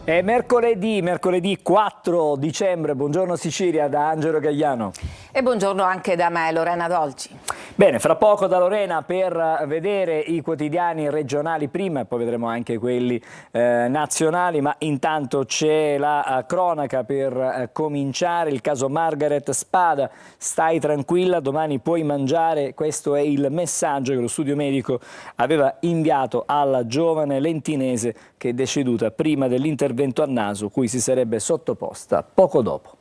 È mercoledì 4 dicembre, buongiorno Sicilia da Angelo Gagliano. E buongiorno anche da me, Lorena Dolci. Bene, fra poco da Lorena per vedere i quotidiani regionali prima e poi vedremo anche quelli nazionali, ma intanto c'è la cronaca per cominciare, il caso Margaret Spada, stai tranquilla, domani puoi mangiare, questo è il messaggio che lo studio medico aveva inviato alla giovane lentinese che è deceduta prima dell'intervento al naso cui si sarebbe sottoposta poco dopo.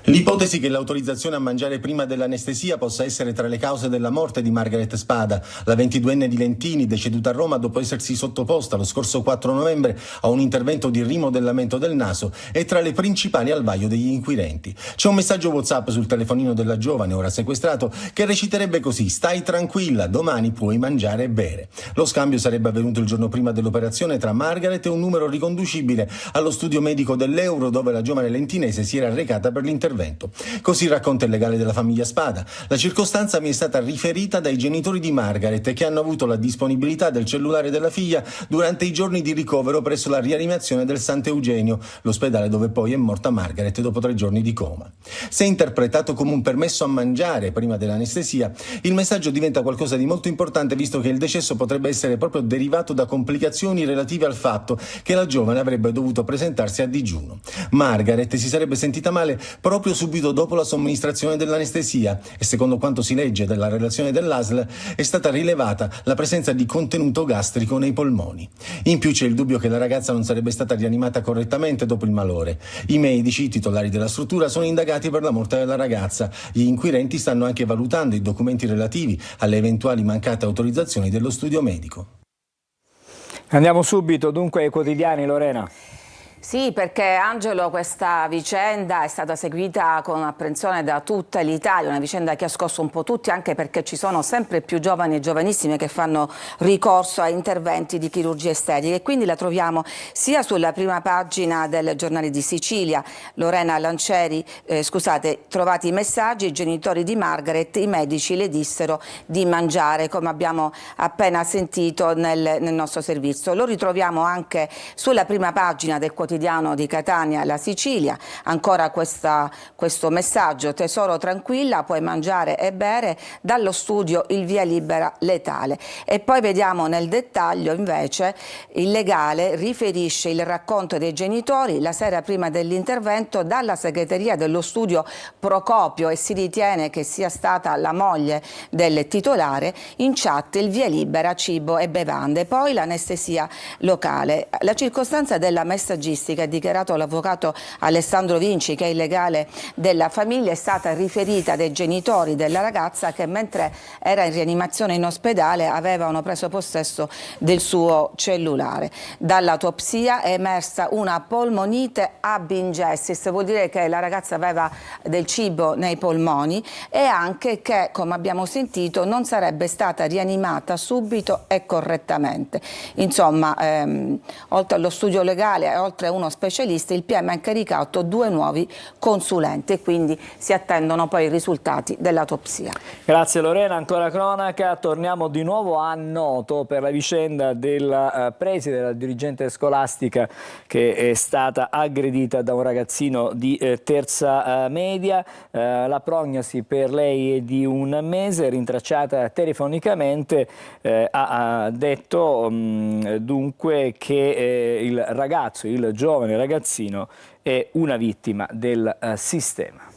L'ipotesi che l'autorizzazione a mangiare prima dell'anestesia possa essere tra le cause della morte di Margaret Spada, la 22enne di Lentini, deceduta a Roma dopo essersi sottoposta lo scorso 4 novembre a un intervento di rimodellamento del naso, è tra le principali al vaglio degli inquirenti. C'è un messaggio WhatsApp sul telefonino della giovane, ora sequestrato, che reciterebbe così: stai tranquilla, domani puoi mangiare e bere. Lo scambio sarebbe avvenuto il giorno prima dell'operazione tra Margaret e un numero riconducibile allo studio medico dell'Euro dove la giovane lentinese si era recata per l'intervento. Così racconta il legale della famiglia Spada. La circostanza mi è stata riferita dai genitori di Margaret, che hanno avuto la disponibilità del cellulare della figlia durante i giorni di ricovero presso la rianimazione del Sant'Eugenio, l'ospedale dove poi è morta Margaret dopo 3 giorni di coma. Se interpretato come un permesso a mangiare prima dell'anestesia, il messaggio diventa qualcosa di molto importante, visto che il decesso potrebbe essere proprio derivato da complicazioni relative al fatto che la giovane avrebbe dovuto presentarsi a digiuno. Margaret si sarebbe sentita male proprio subito dopo la somministrazione dell'anestesia e, secondo quanto si legge dalla relazione dell'ASL, è stata rilevata la presenza di contenuto gastrico nei polmoni. In più c'è il dubbio che la ragazza non sarebbe stata rianimata correttamente dopo il malore. I medici, titolari della struttura, sono indagati per la morte della ragazza. Gli inquirenti stanno anche valutando i documenti relativi alle eventuali mancate autorizzazioni dello studio medico. Andiamo subito dunque ai quotidiani, Lorena. Sì, perché Angelo, questa vicenda è stata seguita con apprensione da tutta l'Italia, una vicenda che ha scosso un po' tutti, anche perché ci sono sempre più giovani e giovanissime che fanno ricorso a interventi di chirurgia estetica, e quindi la troviamo sia sulla prima pagina del Giornale di Sicilia. Lorena Lancieri, trovati i messaggi, i genitori di Margaret, i medici le dissero di mangiare, come abbiamo appena sentito nel nostro servizio. Lo ritroviamo anche sulla prima pagina del quotidiano di Catania, La Sicilia, ancora questo messaggio: tesoro tranquilla, puoi mangiare e bere, dallo studio il via libera letale. E poi vediamo nel dettaglio invece il legale riferisce il racconto dei genitori la sera prima dell'intervento dalla segreteria dello studio Procopio, e si ritiene che sia stata la moglie del titolare. In chat il via libera cibo e bevande, poi l'anestesia locale. La circostanza della messaggistica, ha dichiarato l'avvocato Alessandro Vinci, che è il legale della famiglia, è stata riferita dai genitori della ragazza che mentre era in rianimazione in ospedale avevano preso possesso del suo cellulare. Dall'autopsia è emersa una polmonite ab ingestis, vuol dire che la ragazza aveva del cibo nei polmoni, e anche che, come abbiamo sentito, non sarebbe stata rianimata subito e correttamente. Insomma, oltre allo studio legale e oltre a uno specialista, il PM ha incaricato 2 nuovi consulenti e quindi si attendono poi i risultati dell'autopsia. Grazie Lorena, ancora cronaca. Torniamo di nuovo a Noto per la vicenda della preside, della dirigente scolastica che è stata aggredita da un ragazzino di terza media. La prognosi per lei è di 1 mese, rintracciata telefonicamente. Ha detto dunque che il ragazzo, il giovane ragazzino, è una vittima del sistema.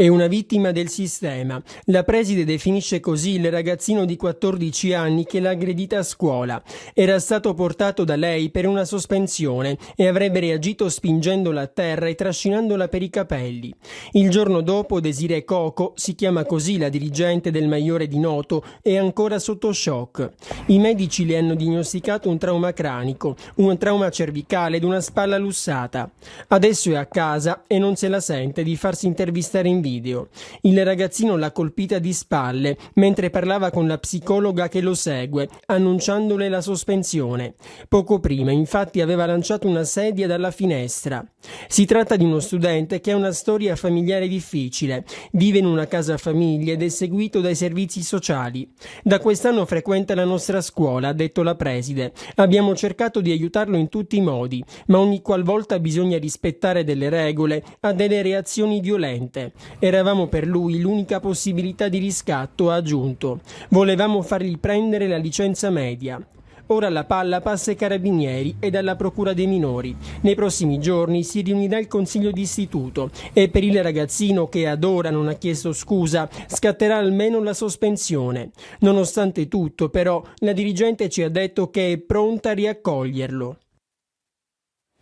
È una vittima del sistema. La preside definisce così il ragazzino di 14 anni che l'ha aggredita a scuola. Era stato portato da lei per una sospensione e avrebbe reagito spingendola a terra e trascinandola per i capelli. Il giorno dopo Desiree Coco, si chiama così la dirigente del Maiore di Noto, è ancora sotto shock. I medici le hanno diagnosticato un trauma cranico, un trauma cervicale ed una spalla lussata. Adesso è a casa e non se la sente di farsi intervistare in video. video. Il ragazzino l'ha colpita di spalle mentre parlava con la psicologa che lo segue, annunciandole la sospensione. Poco prima, infatti, aveva lanciato una sedia dalla finestra. Si tratta di uno studente che ha una storia familiare difficile, vive in una casa famiglia ed è seguito dai servizi sociali. Da quest'anno frequenta la nostra scuola, ha detto la preside. Abbiamo cercato di aiutarlo in tutti i modi, ma ogni qualvolta bisogna rispettare delle regole ha delle reazioni violente. Eravamo per lui l'unica possibilità di riscatto, ha aggiunto. Volevamo fargli prendere la licenza media. Ora la palla passa ai carabinieri e alla procura dei minori. Nei prossimi giorni si riunirà il consiglio d'istituto e per il ragazzino, che ad ora non ha chiesto scusa, scatterà almeno la sospensione. Nonostante tutto, però, la dirigente ci ha detto che è pronta a riaccoglierlo.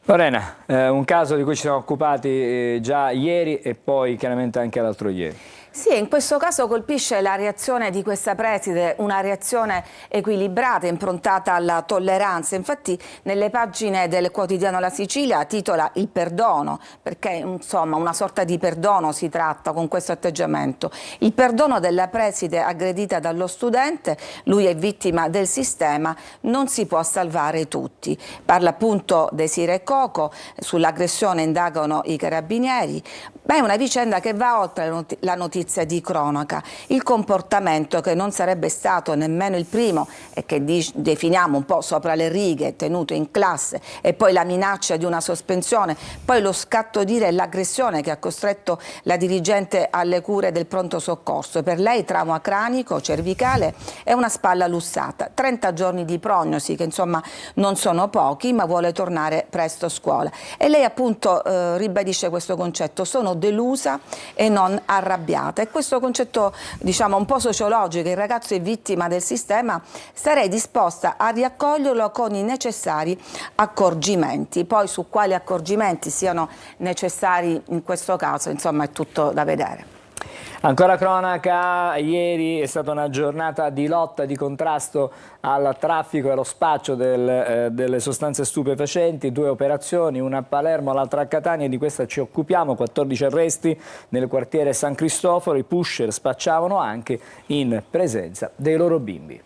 Lorena, un caso di cui ci siamo occupati già ieri e poi chiaramente anche l'altro ieri. Sì, in questo caso colpisce la reazione di questa preside, una reazione equilibrata, improntata alla tolleranza. Infatti nelle pagine del quotidiano La Sicilia titola il perdono, perché insomma una sorta di perdono si tratta con questo atteggiamento. Il perdono della preside aggredita dallo studente, lui è vittima del sistema, non si può salvare tutti. Parla appunto Desiree Coco, sull'aggressione indagano i carabinieri. Beh, è una vicenda che va oltre la notizia di cronaca. Il comportamento, che non sarebbe stato nemmeno il primo e che definiamo un po' sopra le righe, tenuto in classe, e poi la minaccia di una sospensione, poi lo scatto d'ira e l'aggressione che ha costretto la dirigente alle cure del pronto soccorso. Per lei trauma cranico, cervicale e una spalla lussata. 30 giorni di prognosi, che insomma non sono pochi, ma vuole tornare presto a scuola. E lei appunto ribadisce questo concetto: sono delusa e non arrabbiata. E questo concetto, diciamo, un po' sociologico, il ragazzo è vittima del sistema, sarei disposta a riaccoglierlo con i necessari accorgimenti. Poi su quali accorgimenti siano necessari in questo caso, insomma, è tutto da vedere. Ancora cronaca, ieri è stata una giornata di lotta, di contrasto al traffico e allo spaccio delle sostanze stupefacenti, 2 operazioni, una a Palermo, l'altra a Catania, e di questa ci occupiamo. 14 arresti nel quartiere San Cristoforo. I pusher spacciavano anche in presenza dei loro bimbi.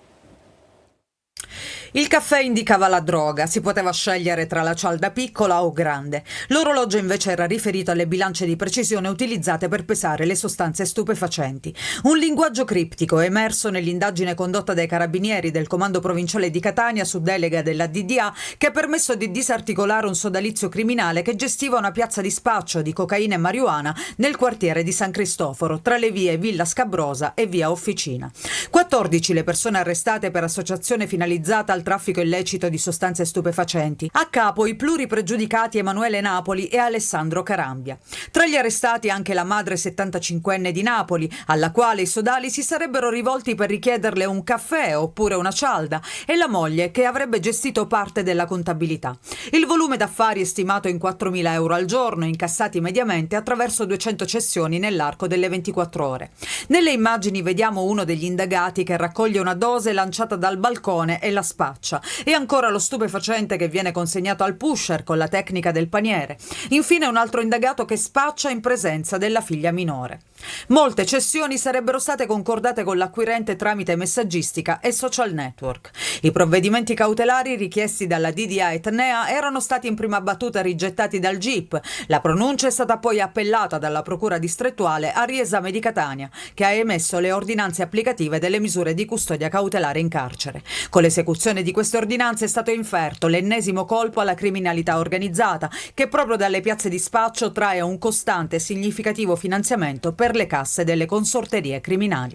Il caffè indicava la droga, si poteva scegliere tra la cialda piccola o grande. L'orologio invece era riferito alle bilance di precisione utilizzate per pesare le sostanze stupefacenti. Un linguaggio criptico emerso nell'indagine condotta dai carabinieri del Comando Provinciale di Catania su delega della DDA, che ha permesso di disarticolare un sodalizio criminale che gestiva una piazza di spaccio di cocaina e marijuana nel quartiere di San Cristoforo, tra le vie Villa Scabrosa e Via Officina. 14 le persone arrestate per associazione finalizzata al traffico illecito di sostanze stupefacenti. A capo i pluripregiudicati Emanuele Napoli e Alessandro Carambia. Tra gli arrestati anche la madre 75enne di Napoli, alla quale i sodali si sarebbero rivolti per richiederle un caffè oppure una cialda, e la moglie, che avrebbe gestito parte della contabilità. Il volume d'affari è stimato in 4.000 euro al giorno, incassati mediamente attraverso 200 cessioni nell'arco delle 24 ore. Nelle immagini vediamo uno degli indagati che raccoglie una dose lanciata dal balcone e la spaccia. E ancora lo stupefacente che viene consegnato al pusher con la tecnica del paniere. Infine un altro indagato che spaccia in presenza della figlia minore. Molte cessioni sarebbero state concordate con l'acquirente tramite messaggistica e social network. I provvedimenti cautelari richiesti dalla DDA Etnea erano stati in prima battuta rigettati dal GIP. La pronuncia è stata poi appellata dalla Procura distrettuale a riesame di Catania, che ha emesso le ordinanze applicative delle misure di custodia cautelare in carcere. Con l'esecuzione di queste ordinanze è stato inferto l'ennesimo colpo alla criminalità organizzata, che proprio dalle piazze di spaccio trae un costante e significativo finanziamento per le casse delle consorterie criminali.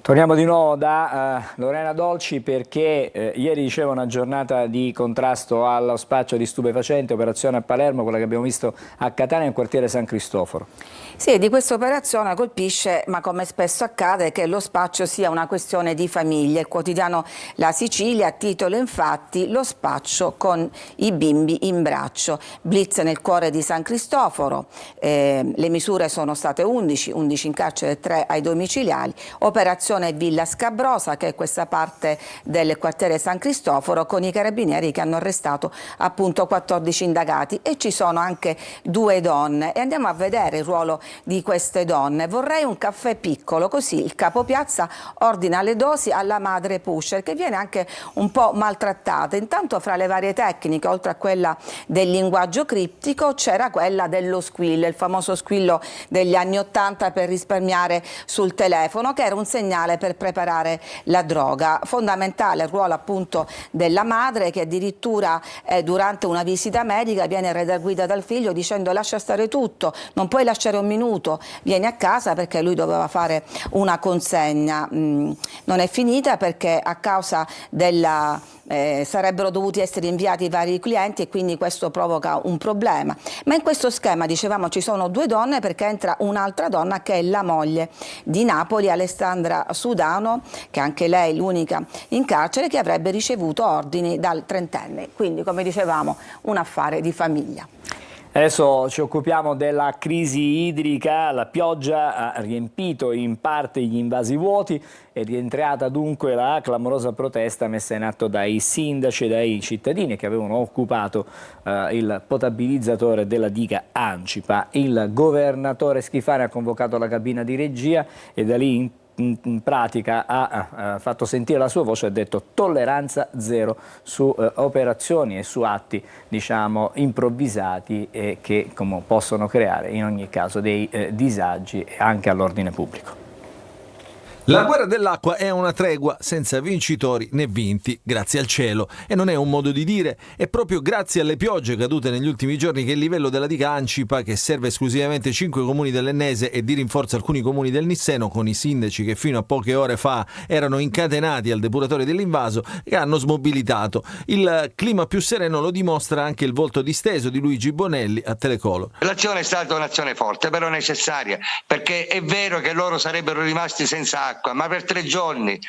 Torniamo di nuovo da Lorena Dolci, perché ieri diceva una giornata di contrasto allo spaccio di stupefacenti, operazione a Palermo, quella che abbiamo visto a Catania nel quartiere San Cristoforo. Sì, di questa operazione colpisce, ma come spesso accade, che lo spaccio sia una questione di famiglia. Il quotidiano La Sicilia titola infatti "Lo spaccio con i bimbi in braccio". Blitz nel cuore di San Cristoforo, le misure sono state 11 in carcere e 3 ai domiciliari, operazione direzione Villa Scabrosa, che è questa parte del quartiere San Cristoforo, con i carabinieri che hanno arrestato appunto 14 indagati, e ci sono anche 2 donne, e andiamo a vedere il ruolo di queste donne. Vorrei un caffè piccolo, così il capopiazza ordina le dosi alla madre pusher, che viene anche un po' maltrattata. Intanto fra le varie tecniche, oltre a quella del linguaggio criptico, c'era quella dello squillo, il famoso squillo degli anni 80 per risparmiare sul telefono, che era un segnale per preparare la droga. Fondamentale il ruolo appunto della madre, che addirittura durante una visita medica viene redarguita dal figlio dicendo: lascia stare tutto, non puoi lasciare un minuto, vieni a casa, perché lui doveva fare una consegna. Non è finita, perché a causa della sarebbero dovuti essere inviati vari clienti, e quindi questo provoca un problema. Ma in questo schema, dicevamo, ci sono 2 donne, perché entra un'altra donna che è la moglie di Napoli, Alessandra Sudano, che anche lei l'unica in carcere, che avrebbe ricevuto ordini dal 30enne. Quindi, come dicevamo, un affare di famiglia. Adesso ci occupiamo della crisi idrica. La pioggia ha riempito in parte gli invasi vuoti, è rientrata dunque la clamorosa protesta messa in atto dai sindaci e dai cittadini che avevano occupato il potabilizzatore della diga Ancipa. Il governatore Schifani ha convocato la cabina di regia e da lì in pratica ha fatto sentire la sua voce, ha detto tolleranza zero su operazioni e su atti, diciamo, improvvisati e che possono creare in ogni caso dei disagi anche all'ordine pubblico. La guerra dell'acqua è una tregua senza vincitori né vinti, grazie al cielo. E non è un modo di dire, è proprio grazie alle piogge cadute negli ultimi giorni che il livello della diga Ancipa, che serve esclusivamente 5 comuni dell'Ennese e di rinforzo alcuni comuni del Nisseno, con i sindaci che fino a poche ore fa erano incatenati al depuratore dell'invaso, che hanno smobilitato. Il clima più sereno lo dimostra anche il volto disteso di Luigi Bonelli a Telecolor. L'azione è stata un'azione forte, però necessaria, perché è vero che loro sarebbero rimasti senza acqua, ma per 3 giorni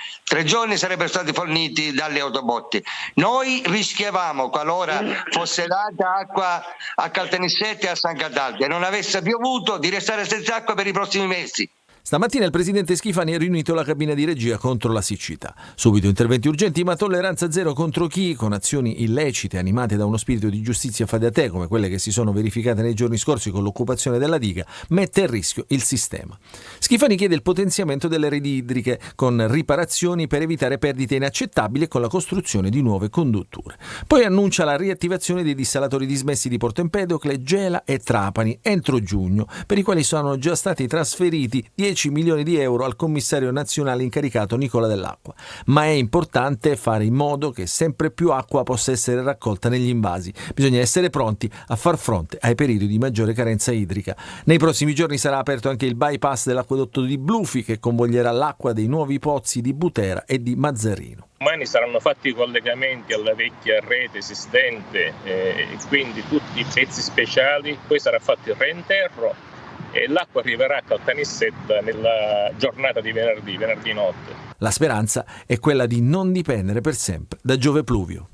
sarebbero stati forniti dalle autobotti. Noi rischiavamo, qualora fosse data acqua a Caltanissette e a San Cataldo e non avesse piovuto, di restare senza acqua per i prossimi mesi. Stamattina il presidente Schifani ha riunito la cabina di regia contro la siccità. Subito interventi urgenti, ma tolleranza zero contro chi, con azioni illecite animate da uno spirito di giustizia fade a te, come quelle che si sono verificate nei giorni scorsi con l'occupazione della diga, mette a rischio il sistema. Schifani chiede il potenziamento delle reti idriche con riparazioni per evitare perdite inaccettabili e con la costruzione di nuove condutture. Poi annuncia la riattivazione dei dissalatori dismessi di Porto Empedocle, Gela e Trapani entro giugno, per i quali sono già stati trasferiti 10 milioni di euro al commissario nazionale incaricato Nicola Dell'Acqua. Ma è importante fare in modo che sempre più acqua possa essere raccolta negli invasi. Bisogna essere pronti a far fronte ai periodi di maggiore carenza idrica. Nei prossimi giorni sarà aperto anche il bypass dell'acquedotto di Blufi, che convoglierà l'acqua dei nuovi pozzi di Butera e di Mazzarino. Domani saranno fatti i collegamenti alla vecchia rete esistente e quindi tutti i pezzi speciali, poi sarà fatto il reinterro e l'acqua arriverà a Caltanissetta nella giornata di venerdì notte. La speranza è quella di non dipendere per sempre da Giove Pluvio.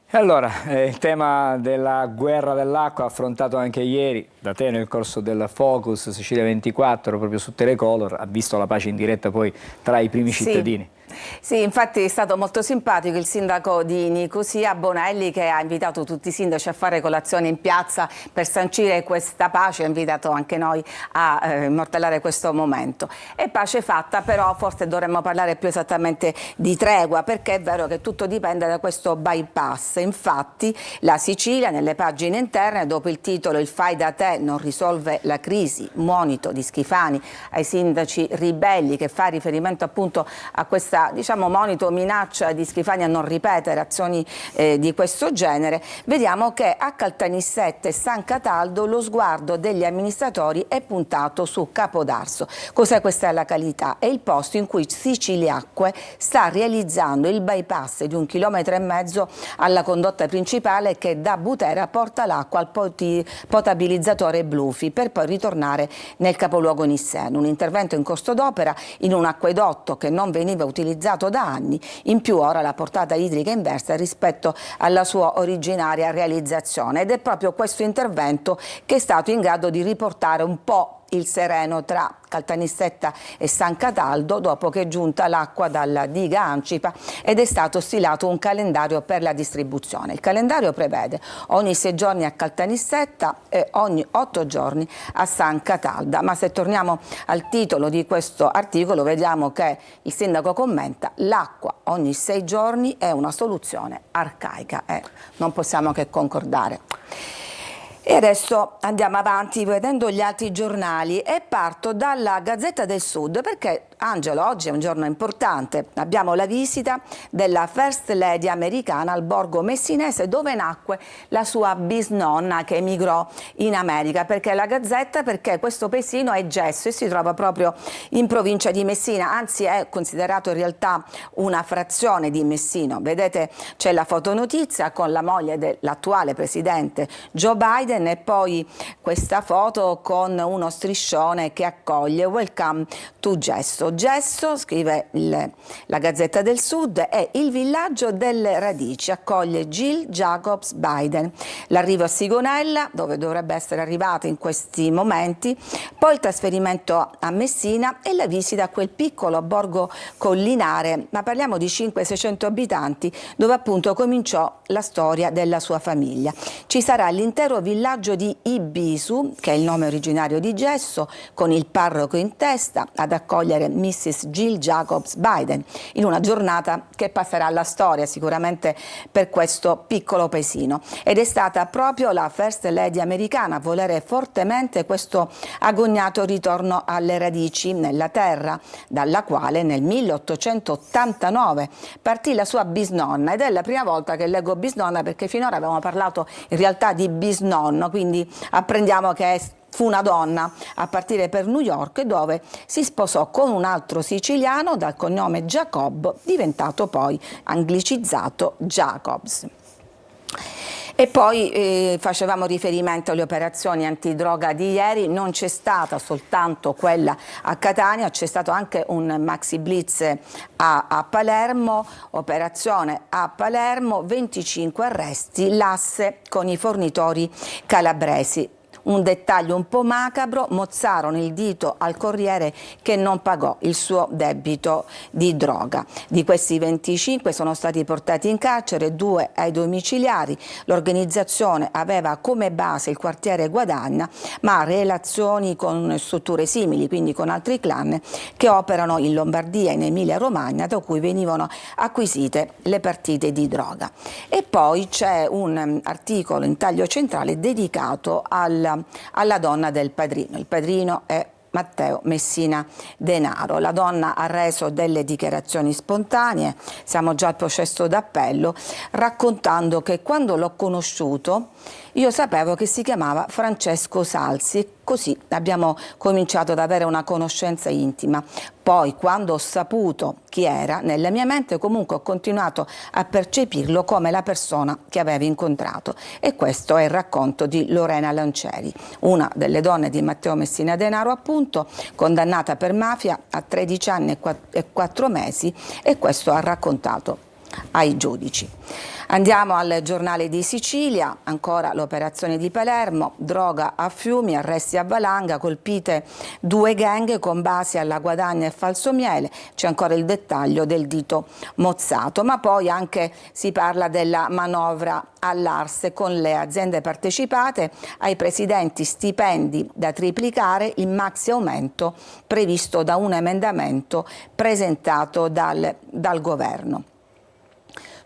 E allora, il tema della guerra dell'acqua affrontato anche ieri da te nel corso del Focus Sicilia 24, proprio su Telecolor, ha visto la pace in diretta poi tra i primi cittadini. Sì, infatti è stato molto simpatico il sindaco di Nicosia, Bonelli, che ha invitato tutti i sindaci a fare colazione in piazza per sancire questa pace, ha invitato anche noi a immortalare questo momento. E pace fatta, però forse dovremmo parlare più esattamente di tregua, perché è vero che tutto dipende da questo bypass. Infatti la Sicilia, nelle pagine interne, dopo il titolo "Il fai da te non risolve la crisi", monito di Schifani ai sindaci ribelli, che fa riferimento appunto a questa monito, minaccia di Schifani a non ripetere azioni di questo genere, vediamo che a Caltanissette e San Cataldo lo sguardo degli amministratori è puntato su Capodarso. Cos'è questa località? È il posto in cui Siciliacque sta realizzando il bypass di 1,5 chilometri alla condotta principale che da Butera porta l'acqua al potabilizzatore Blufi per poi ritornare nel capoluogo nisseno. Un intervento in costo d'opera in un acquedotto che non veniva utilizzato da anni, in più ora la portata idrica inversa rispetto alla sua originaria realizzazione, ed è proprio questo intervento che è stato in grado di riportare un po' il sereno tra Caltanissetta e San Cataldo dopo che è giunta l'acqua dalla diga Ancipa ed è stato stilato un calendario per la distribuzione. Il calendario prevede ogni 6 giorni a Caltanissetta e ogni 8 giorni a San Cataldo. Ma se torniamo al titolo di questo articolo vediamo che il sindaco commenta: l'acqua ogni 6 giorni è una soluzione arcaica, non possiamo che concordare. E adesso andiamo avanti vedendo gli altri giornali e parto dalla Gazzetta del Sud perché, Angelo, oggi è un giorno importante. Abbiamo la visita della First Lady americana al borgo messinese dove nacque la sua bisnonna che emigrò in America. Perché la Gazzetta? Perché questo paesino è Gesso e si trova proprio in provincia di Messina, anzi è considerato in realtà una frazione di Messino. Vedete, c'è la fotonotizia con la moglie dell'attuale presidente Joe Biden e poi questa foto con uno striscione che accoglie Welcome to Gesso. Gesso, scrive la Gazzetta del Sud, è il villaggio delle radici, accoglie Jill Jacobs Biden. L'arrivo a Sigonella, dove dovrebbe essere arrivata in questi momenti, poi il trasferimento a Messina e la visita a quel piccolo borgo collinare, ma parliamo di 500-600 abitanti, dove appunto cominciò la storia della sua famiglia. Ci sarà l'intero villaggio di Ibisu, che è il nome originario di Gesso, con il parroco in testa ad accogliere Mrs. Jill Jacobs Biden, in una giornata che passerà alla storia sicuramente per questo piccolo paesino. Ed è stata proprio la First Lady americana a volere fortemente questo agognato ritorno alle radici nella terra, dalla quale nel 1889 partì la sua bisnonna, ed è la prima volta che leggo bisnonna perché finora avevamo parlato in realtà di bisnonno, quindi apprendiamo che fu una donna a partire per New York dove si sposò con un altro siciliano dal cognome Jacob, diventato poi anglicizzato Jacobs. E poi facevamo riferimento alle operazioni antidroga di ieri, non c'è stata soltanto quella a Catania, c'è stato anche un maxi blitz a Palermo, operazione a Palermo, 25 arresti, l'asse con i fornitori calabresi. Un dettaglio un po' macabro: mozzarono il dito al corriere che non pagò il suo debito di droga. Di questi 25 sono stati portati in carcere, 2 ai domiciliari. L'organizzazione aveva come base il quartiere Guadagna, ma relazioni con strutture simili, quindi con altri clan che operano in Lombardia e in Emilia-Romagna, da cui venivano acquisite le partite di droga. E poi c'è un articolo in taglio centrale dedicato alla donna del padrino. Il padrino è Matteo Messina Denaro. La donna ha reso delle dichiarazioni spontanee, siamo già al processo d'appello, raccontando che quando l'ho conosciuto io sapevo che si chiamava Francesco Salsi, così abbiamo cominciato ad avere una conoscenza intima. Poi, quando ho saputo chi era, nella mia mente comunque ho continuato a percepirlo come la persona che avevo incontrato. E questo è il racconto di Lorena Lancieri, una delle donne di Matteo Messina Denaro, appunto, condannata per mafia a 13 anni e 4 mesi, e questo ha raccontato ai giudici. Andiamo al Giornale di Sicilia, ancora l'operazione di Palermo, droga a Fiumi, arresti a valanga, colpite 2 gang con base alla Guadagna e Falsomiele, c'è ancora il dettaglio del dito mozzato, ma poi anche si parla della manovra all'Arse con le aziende partecipate, ai presidenti stipendi da triplicare, il maxi aumento previsto da un emendamento presentato dal governo.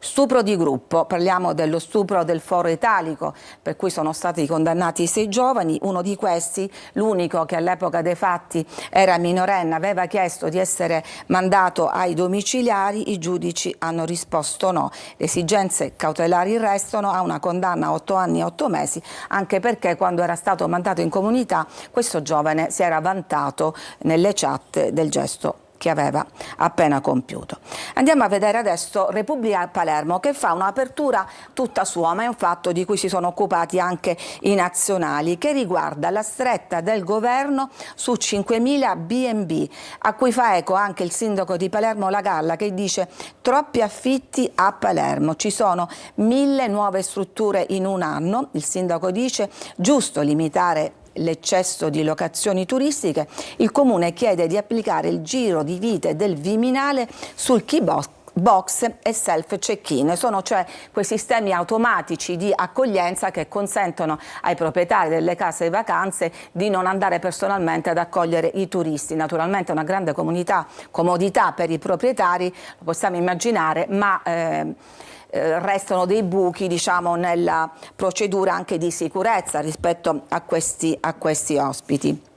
Stupro di gruppo, parliamo dello stupro del Foro Italico, per cui sono stati condannati 6 giovani, uno di questi, l'unico che all'epoca dei fatti era minorenne, aveva chiesto di essere mandato ai domiciliari, i giudici hanno risposto no. Le esigenze cautelari restano, ha una condanna a 8 anni e 8 mesi, anche perché quando era stato mandato in comunità questo giovane si era vantato nelle chat del gesto che aveva appena compiuto. Andiamo a vedere adesso Repubblica Palermo, che fa un'apertura tutta sua, ma è un fatto di cui si sono occupati anche i nazionali, che riguarda la stretta del governo su 5.000 B&B, a cui fa eco anche il sindaco di Palermo Lagalla, che dice: troppi affitti a Palermo, ci sono 1.000 nuove strutture in un anno. Il sindaco dice: giusto limitare l'eccesso di locazioni turistiche, il Comune chiede di applicare il giro di vite del Viminale sul key box e self check-in. Sono cioè quei sistemi automatici di accoglienza che consentono ai proprietari delle case di vacanze di non andare personalmente ad accogliere i turisti. Naturalmente una grande comodità per i proprietari, lo possiamo immaginare, ma restano dei buchi, diciamo, nella procedura anche di sicurezza rispetto a questi ospiti.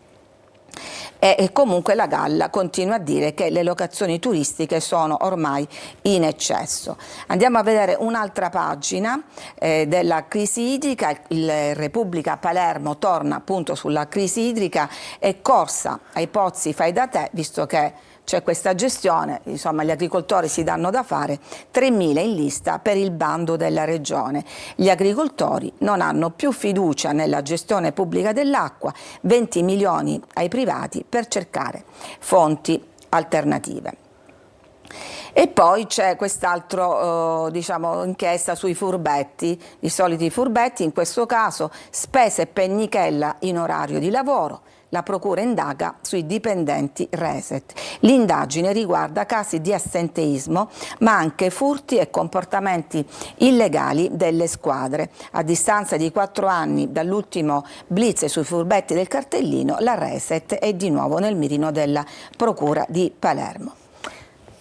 E comunque la Galla continua a dire che le locazioni turistiche sono ormai in eccesso. Andiamo a vedere un'altra pagina della crisi idrica. Il Repubblica Palermo torna appunto sulla crisi idrica e corsa ai pozzi fai da te, visto che c'è questa gestione, insomma gli agricoltori si danno da fare, 3.000 in lista per il bando della regione. Gli agricoltori non hanno più fiducia nella gestione pubblica dell'acqua, 20 milioni ai privati per cercare fonti alternative. E poi c'è quest'altro inchiesta sui furbetti, i soliti furbetti, in questo caso spese e pennichella in orario di lavoro. La procura indaga sui dipendenti Reset. L'indagine riguarda casi di assenteismo, ma anche furti e comportamenti illegali delle squadre. A distanza di 4 anni dall'ultimo blitz sui furbetti del cartellino, la Reset è di nuovo nel mirino della procura di Palermo.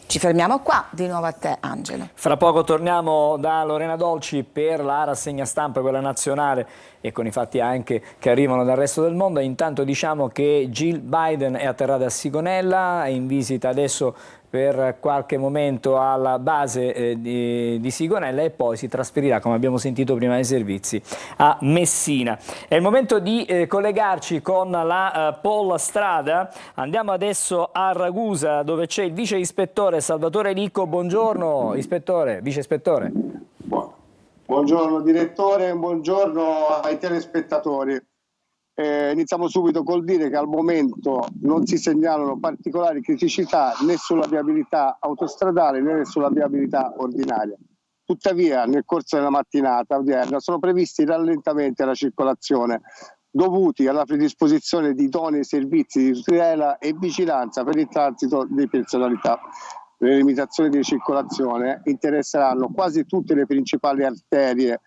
Ci fermiamo qua, di nuovo a te Angelo. Fra poco torniamo da Lorena Dolci per la rassegna stampa, quella nazionale, e con i fatti anche che arrivano dal resto del mondo. Intanto diciamo che Jill Biden è atterrata a Sigonella, è in visita adesso per qualche momento alla base di Sigonella e poi si trasferirà, come abbiamo sentito prima dei servizi, a Messina. È il momento di collegarci con la Polla Strada. Andiamo adesso a Ragusa, dove c'è il vice ispettore Salvatore Licco. Buongiorno ispettore, vice ispettore. Buongiorno direttore, buongiorno ai telespettatori. Iniziamo subito col dire che al momento non si segnalano particolari criticità né sulla viabilità autostradale né sulla viabilità ordinaria. Tuttavia nel corso della mattinata odierna sono previsti rallentamenti alla circolazione dovuti alla predisposizione di idonei servizi di tutela e vigilanza per il transito di personalità. Le limitazioni di circolazione interesseranno quasi tutte le principali arterie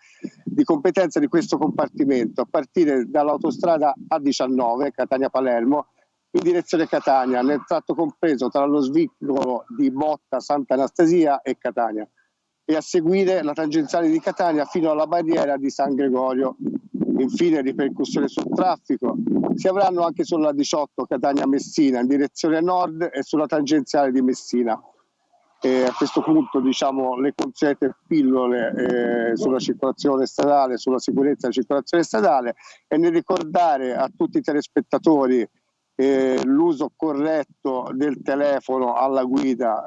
di competenza di questo compartimento, a partire dall'autostrada A19 Catania-Palermo in direzione Catania, nel tratto compreso tra lo svincolo di Botta Santa Anastasia e Catania, e a seguire la tangenziale di Catania fino alla barriera di San Gregorio. Infine ripercussioni sul traffico si avranno anche sulla 18 Catania-Messina in direzione nord e sulla tangenziale di Messina. A questo punto le consuete pillole sulla circolazione stradale, sulla sicurezza della circolazione stradale, e nel ricordare a tutti i telespettatori l'uso corretto del telefono alla guida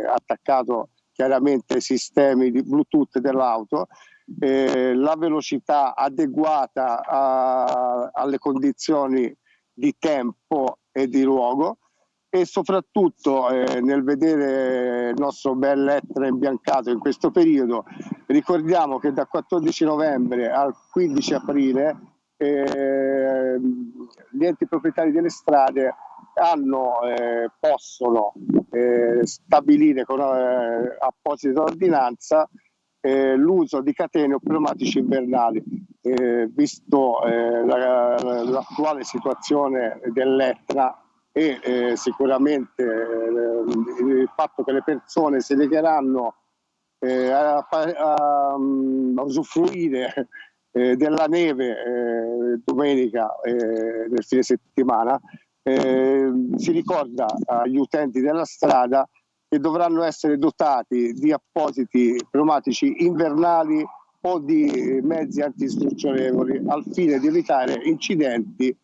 attaccato chiaramente ai sistemi di Bluetooth dell'auto, la velocità adeguata alle condizioni di tempo e di luogo, e soprattutto nel vedere il nostro bel Etna imbiancato in questo periodo, ricordiamo che dal 14 novembre al 15 aprile gli enti proprietari delle strade possono stabilire con apposita ordinanza l'uso di catene o pneumatici invernali. Visto l'attuale situazione dell'Etna e sicuramente il fatto che le persone si legheranno a usufruire della neve domenica nel fine settimana, si ricorda agli utenti della strada che dovranno essere dotati di appositi pneumatici invernali o di mezzi antistruccionevoli al fine di evitare incidenti.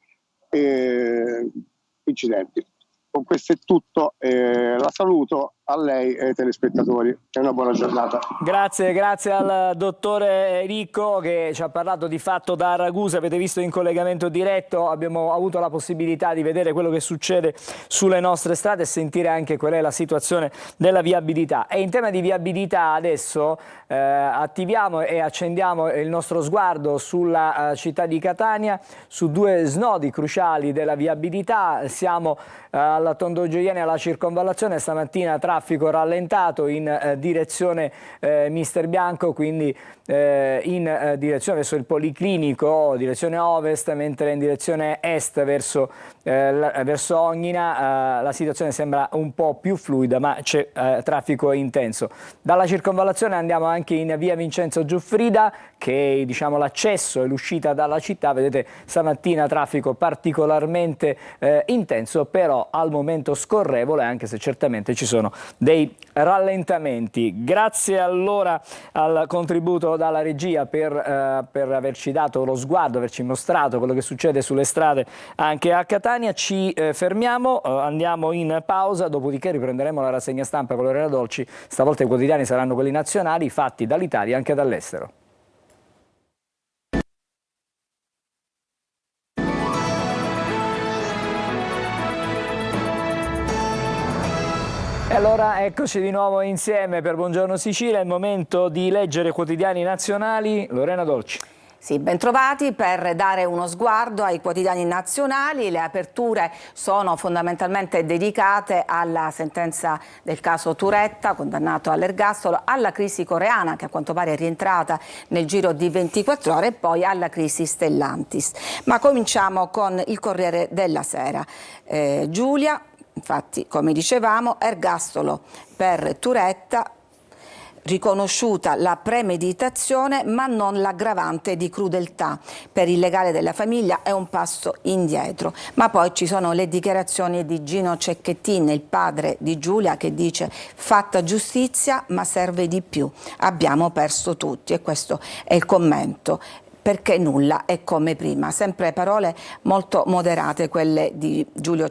Con questo è tutto, la saluto a lei e ai telespettatori. E una buona giornata. Grazie al dottore Ricco che ci ha parlato di fatto da Ragusa. Avete visto in collegamento diretto, abbiamo avuto la possibilità di vedere quello che succede sulle nostre strade e sentire anche qual è la situazione della viabilità. E in tema di viabilità adesso attiviamo e accendiamo il nostro sguardo sulla città di Catania, su due snodi cruciali della viabilità. Siamo alla Tondo Gioieni, alla circonvallazione, stamattina traffico rallentato in direzione Mister Bianco, quindi in direzione verso il Policlinico, direzione ovest, mentre in direzione est verso Ognina la situazione sembra un po' più fluida, ma c'è traffico intenso. Dalla circonvallazione andiamo anche in via Vincenzo Giuffrida, che è, diciamo, l'accesso e l'uscita dalla città. Vedete stamattina traffico particolarmente intenso, però al momento scorrevole, anche se certamente ci sono dei rallentamenti. Grazie allora al contributo dalla regia per averci dato lo sguardo, averci mostrato quello che succede sulle strade anche a Catania. Ci fermiamo, andiamo in pausa, dopodiché riprenderemo la rassegna stampa con Lorena Dolci. Stavolta i quotidiani saranno quelli nazionali, fatti dall'Italia e anche dall'estero. E allora eccoci di nuovo insieme per Buongiorno Sicilia, è il momento di leggere i quotidiani nazionali. Lorena Dolci. Sì, bentrovati per dare uno sguardo ai quotidiani nazionali. Le aperture sono fondamentalmente dedicate alla sentenza del caso Turetta, condannato all'ergastolo, alla crisi coreana che a quanto pare è rientrata nel giro di 24 ore e poi alla crisi Stellantis. Ma cominciamo con il Corriere della Sera. Giulia, infatti, come dicevamo, ergastolo per Turetta, riconosciuta la premeditazione ma non l'aggravante di crudeltà. Per il legale della famiglia è un passo indietro. Ma poi ci sono le dichiarazioni di Gino Cecchettin, il padre di Giulia, che dice: fatta giustizia ma serve di più, abbiamo perso tutti. E questo è il commento, perché nulla è come prima. Sempre parole molto moderate quelle di Gino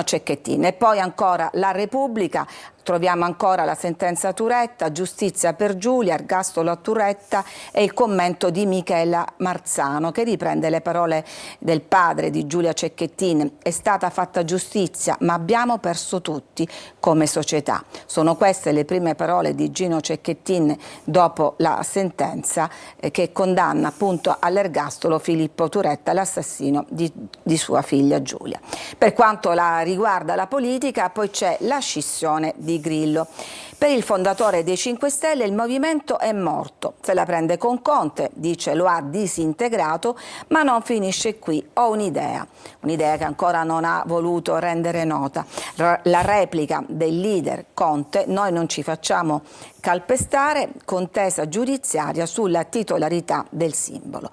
Cecchettin. E poi ancora La Repubblica. Troviamo ancora la sentenza Turetta, giustizia per Giulia, ergastolo a Turetta, e il commento di Michela Marzano che riprende le parole del padre di Giulia Cecchettin: è stata fatta giustizia ma abbiamo perso tutti come società. Sono queste le prime parole di Gino Cecchettin dopo la sentenza che condanna appunto all'ergastolo Filippo Turetta, l'assassino di sua figlia Giulia. Per quanto riguarda la politica, poi c'è la scissione di Grillo. Per il fondatore dei 5 Stelle il movimento è morto, se la prende con Conte, dice lo ha disintegrato, ma non finisce qui. Ho un'idea che ancora non ha voluto rendere nota. La replica del leader Conte: noi non ci facciamo calpestare, contesa giudiziaria sulla titolarità del simbolo.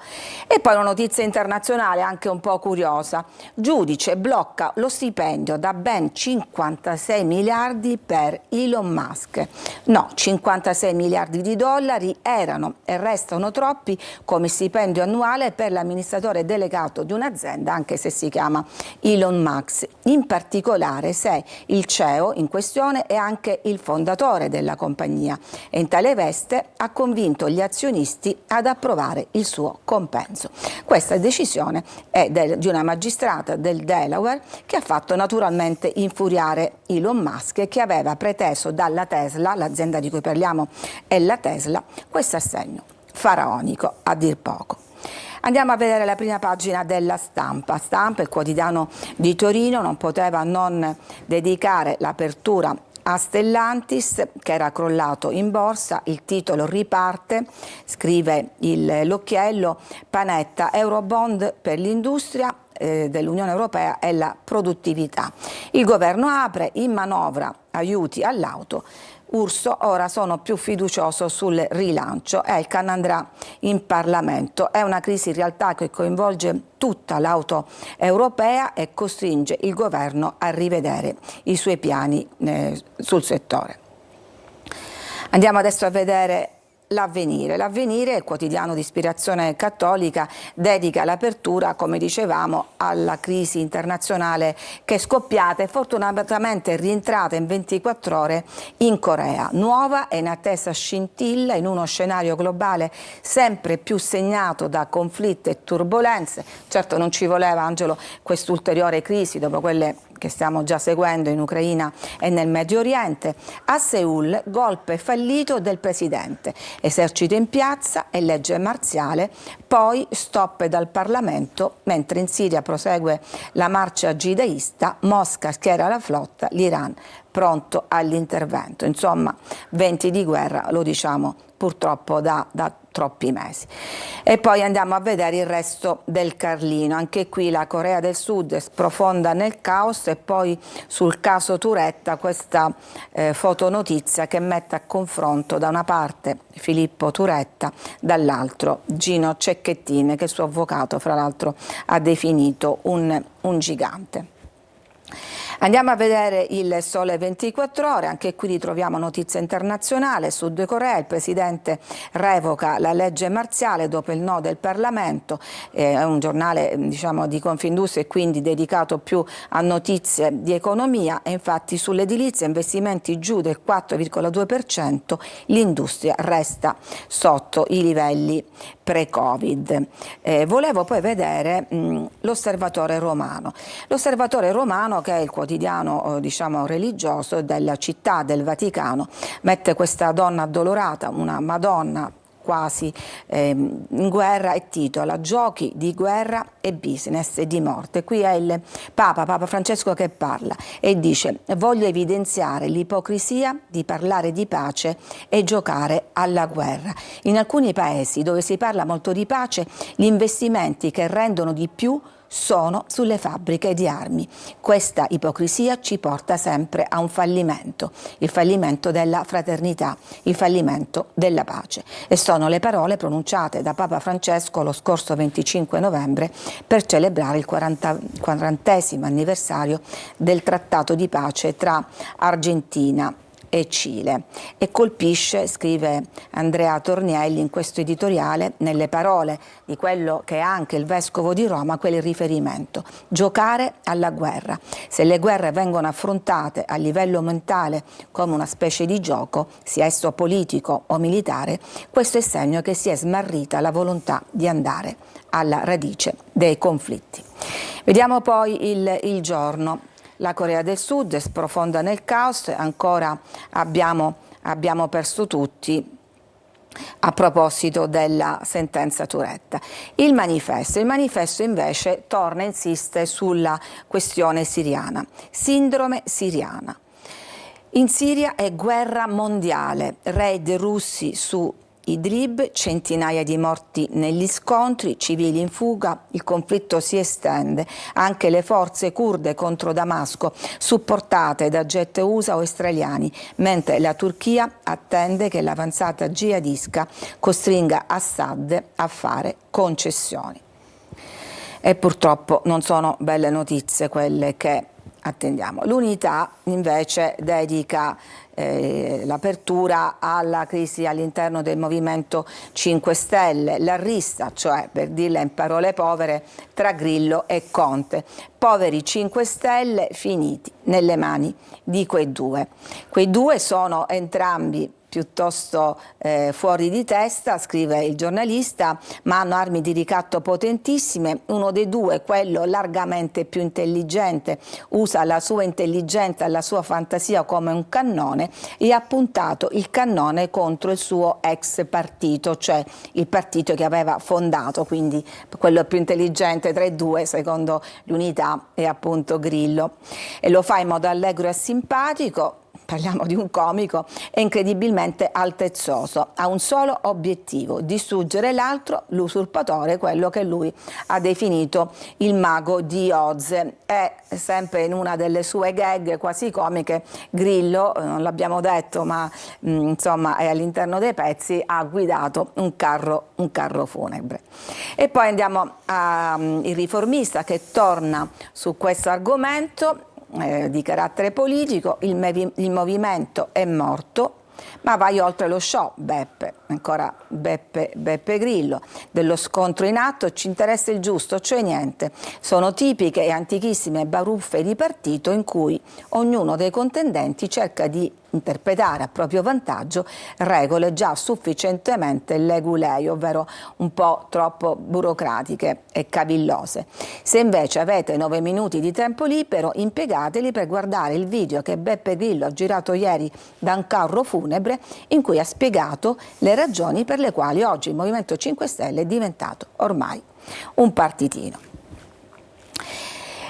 E poi una notizia internazionale anche un po' curiosa. Giudice blocca lo stipendio da ben 56 miliardi per Elon Musk. No, 56 miliardi di dollari erano e restano troppi come stipendio annuale per l'amministratore delegato di un'azienda, anche se si chiama Elon Musk. In particolare se il CEO in questione è anche il fondatore della compagnia, e in tale veste ha convinto gli azionisti ad approvare il suo compenso. Questa decisione è di una magistrata del Delaware che ha fatto naturalmente infuriare Elon Musk e che aveva preteso dalla Tesla, l'azienda di cui parliamo è la Tesla, questo assegno faraonico a dir poco. Andiamo a vedere la prima pagina della Stampa. Stampa, il quotidiano di Torino, non poteva non dedicare l'apertura a Stellantis, che era crollato in borsa. Il titolo: riparte, scrive l'occhiello, Panetta, Eurobond per l'industria dell'Unione Europea e la produttività. Il governo apre, in manovra aiuti all'auto. Urso, ora sono più fiducioso sul rilancio, è il che andrà in Parlamento. È una crisi in realtà che coinvolge tutta l'auto europea e costringe il governo a rivedere i suoi piani sul settore. Andiamo adesso a vedere l'Avvenire. L'Avvenire, il quotidiano di ispirazione cattolica, dedica l'apertura, come dicevamo, alla crisi internazionale che è scoppiata e fortunatamente è rientrata in 24 ore in Corea. Nuova e inattesa scintilla in uno scenario globale sempre più segnato da conflitti e turbulenze. Certo non ci voleva, Angelo, quest'ulteriore crisi dopo quelle che stiamo già seguendo in Ucraina e nel Medio Oriente. A Seul, golpe fallito del presidente, esercito in piazza e legge marziale, poi stop dal Parlamento, mentre in Siria prosegue la marcia jihadista, Mosca schiera la flotta, l'Iran pronto all'intervento. Insomma, venti di guerra, lo diciamo purtroppo da troppi mesi. E poi andiamo a vedere il resto del Carlino. Anche qui la Corea del Sud sprofonda nel caos e poi sul caso Turetta questa fotonotizia che mette a confronto da una parte Filippo Turetta, dall'altro Gino Cecchettin, che il suo avvocato fra l'altro ha definito un gigante. Andiamo a vedere il Sole 24 Ore, anche qui ritroviamo notizia internazionale. Sud Corea, il presidente revoca la legge marziale dopo il no del Parlamento, è un giornale diciamo di Confindustria e quindi dedicato più a notizie di economia, e infatti sull'edilizia investimenti giù del 4,2%, l'industria resta sotto i livelli pre-Covid. Volevo poi vedere l'Osservatore Romano. L'Osservatore Romano, che è il quotidiano diciamo religioso della città del Vaticano, mette questa donna addolorata, una Madonna quasi in guerra, e titola Giochi di guerra e business di morte. Qui è il Papa Francesco che parla e dice: voglio evidenziare l'ipocrisia di parlare di pace e giocare alla guerra. In alcuni paesi dove si parla molto di pace, gli investimenti che rendono di più sono sulle fabbriche di armi. Questa ipocrisia ci porta sempre a un fallimento, il fallimento della fraternità, il fallimento della pace. E sono le parole pronunciate da Papa Francesco lo scorso 25 novembre per celebrare il 40° anniversario del trattato di pace tra Argentina e Cile, e colpisce, scrive Andrea Tornielli in questo editoriale, nelle parole di quello che è anche il vescovo di Roma, quel riferimento: giocare alla guerra. Se le guerre vengono affrontate a livello mentale come una specie di gioco, sia esso politico o militare, questo è segno che si è smarrita la volontà di andare alla radice dei conflitti. Vediamo poi il Giorno. La Corea del Sud sprofonda nel caos, ancora abbiamo perso tutti a proposito della sentenza Turetta. Il manifesto invece torna e insiste sulla questione siriana, sindrome siriana. In Siria è guerra mondiale, raid russi su Idlib, centinaia di morti negli scontri, civili in fuga, il conflitto si estende, anche le forze curde contro Damasco, supportate da jet USA o israeliani, mentre la Turchia attende che l'avanzata jihadisca costringa Assad a fare concessioni. E purtroppo non sono belle notizie quelle che attendiamo. L'Unità invece dedica l'apertura alla crisi all'interno del Movimento 5 Stelle, la rissa, cioè, per dirla in parole povere, tra Grillo e Conte. Poveri 5 Stelle finiti nelle mani di quei due. Quei due sono entrambi piuttosto fuori di testa, scrive il giornalista, ma hanno armi di ricatto potentissime. Uno dei due, quello largamente più intelligente, usa la sua intelligenza e la sua fantasia come un cannone e ha puntato il cannone contro il suo ex partito, cioè il partito che aveva fondato, quindi quello più intelligente tra i due, secondo l'Unità, è appunto Grillo. E lo fa in modo allegro e simpatico. Parliamo di un comico, è incredibilmente altezzoso, ha un solo obiettivo: distruggere l'altro, l'usurpatore, quello che lui ha definito il mago di Oz. È sempre in una delle sue gag quasi comiche, Grillo, non l'abbiamo detto, ma insomma è all'interno dei pezzi, ha guidato un carro funebre. E poi andiamo al Riformista, che torna su questo argomento di carattere politico. Il movimento è morto, Ma vai oltre lo show, Beppe, ancora Beppe Grillo. Dello scontro in atto ci interessa il giusto, cioè niente. Sono tipiche e antichissime baruffe di partito in cui ognuno dei contendenti cerca di interpretare a proprio vantaggio regole già sufficientemente legulei, ovvero un po' troppo burocratiche e cavillose. Se invece avete 9 minuti di tempo libero, impiegateli per guardare il video che Beppe Grillo ha girato ieri da un carro funebre, in cui ha spiegato le ragioni per le quali oggi il Movimento 5 Stelle è diventato ormai un partitino.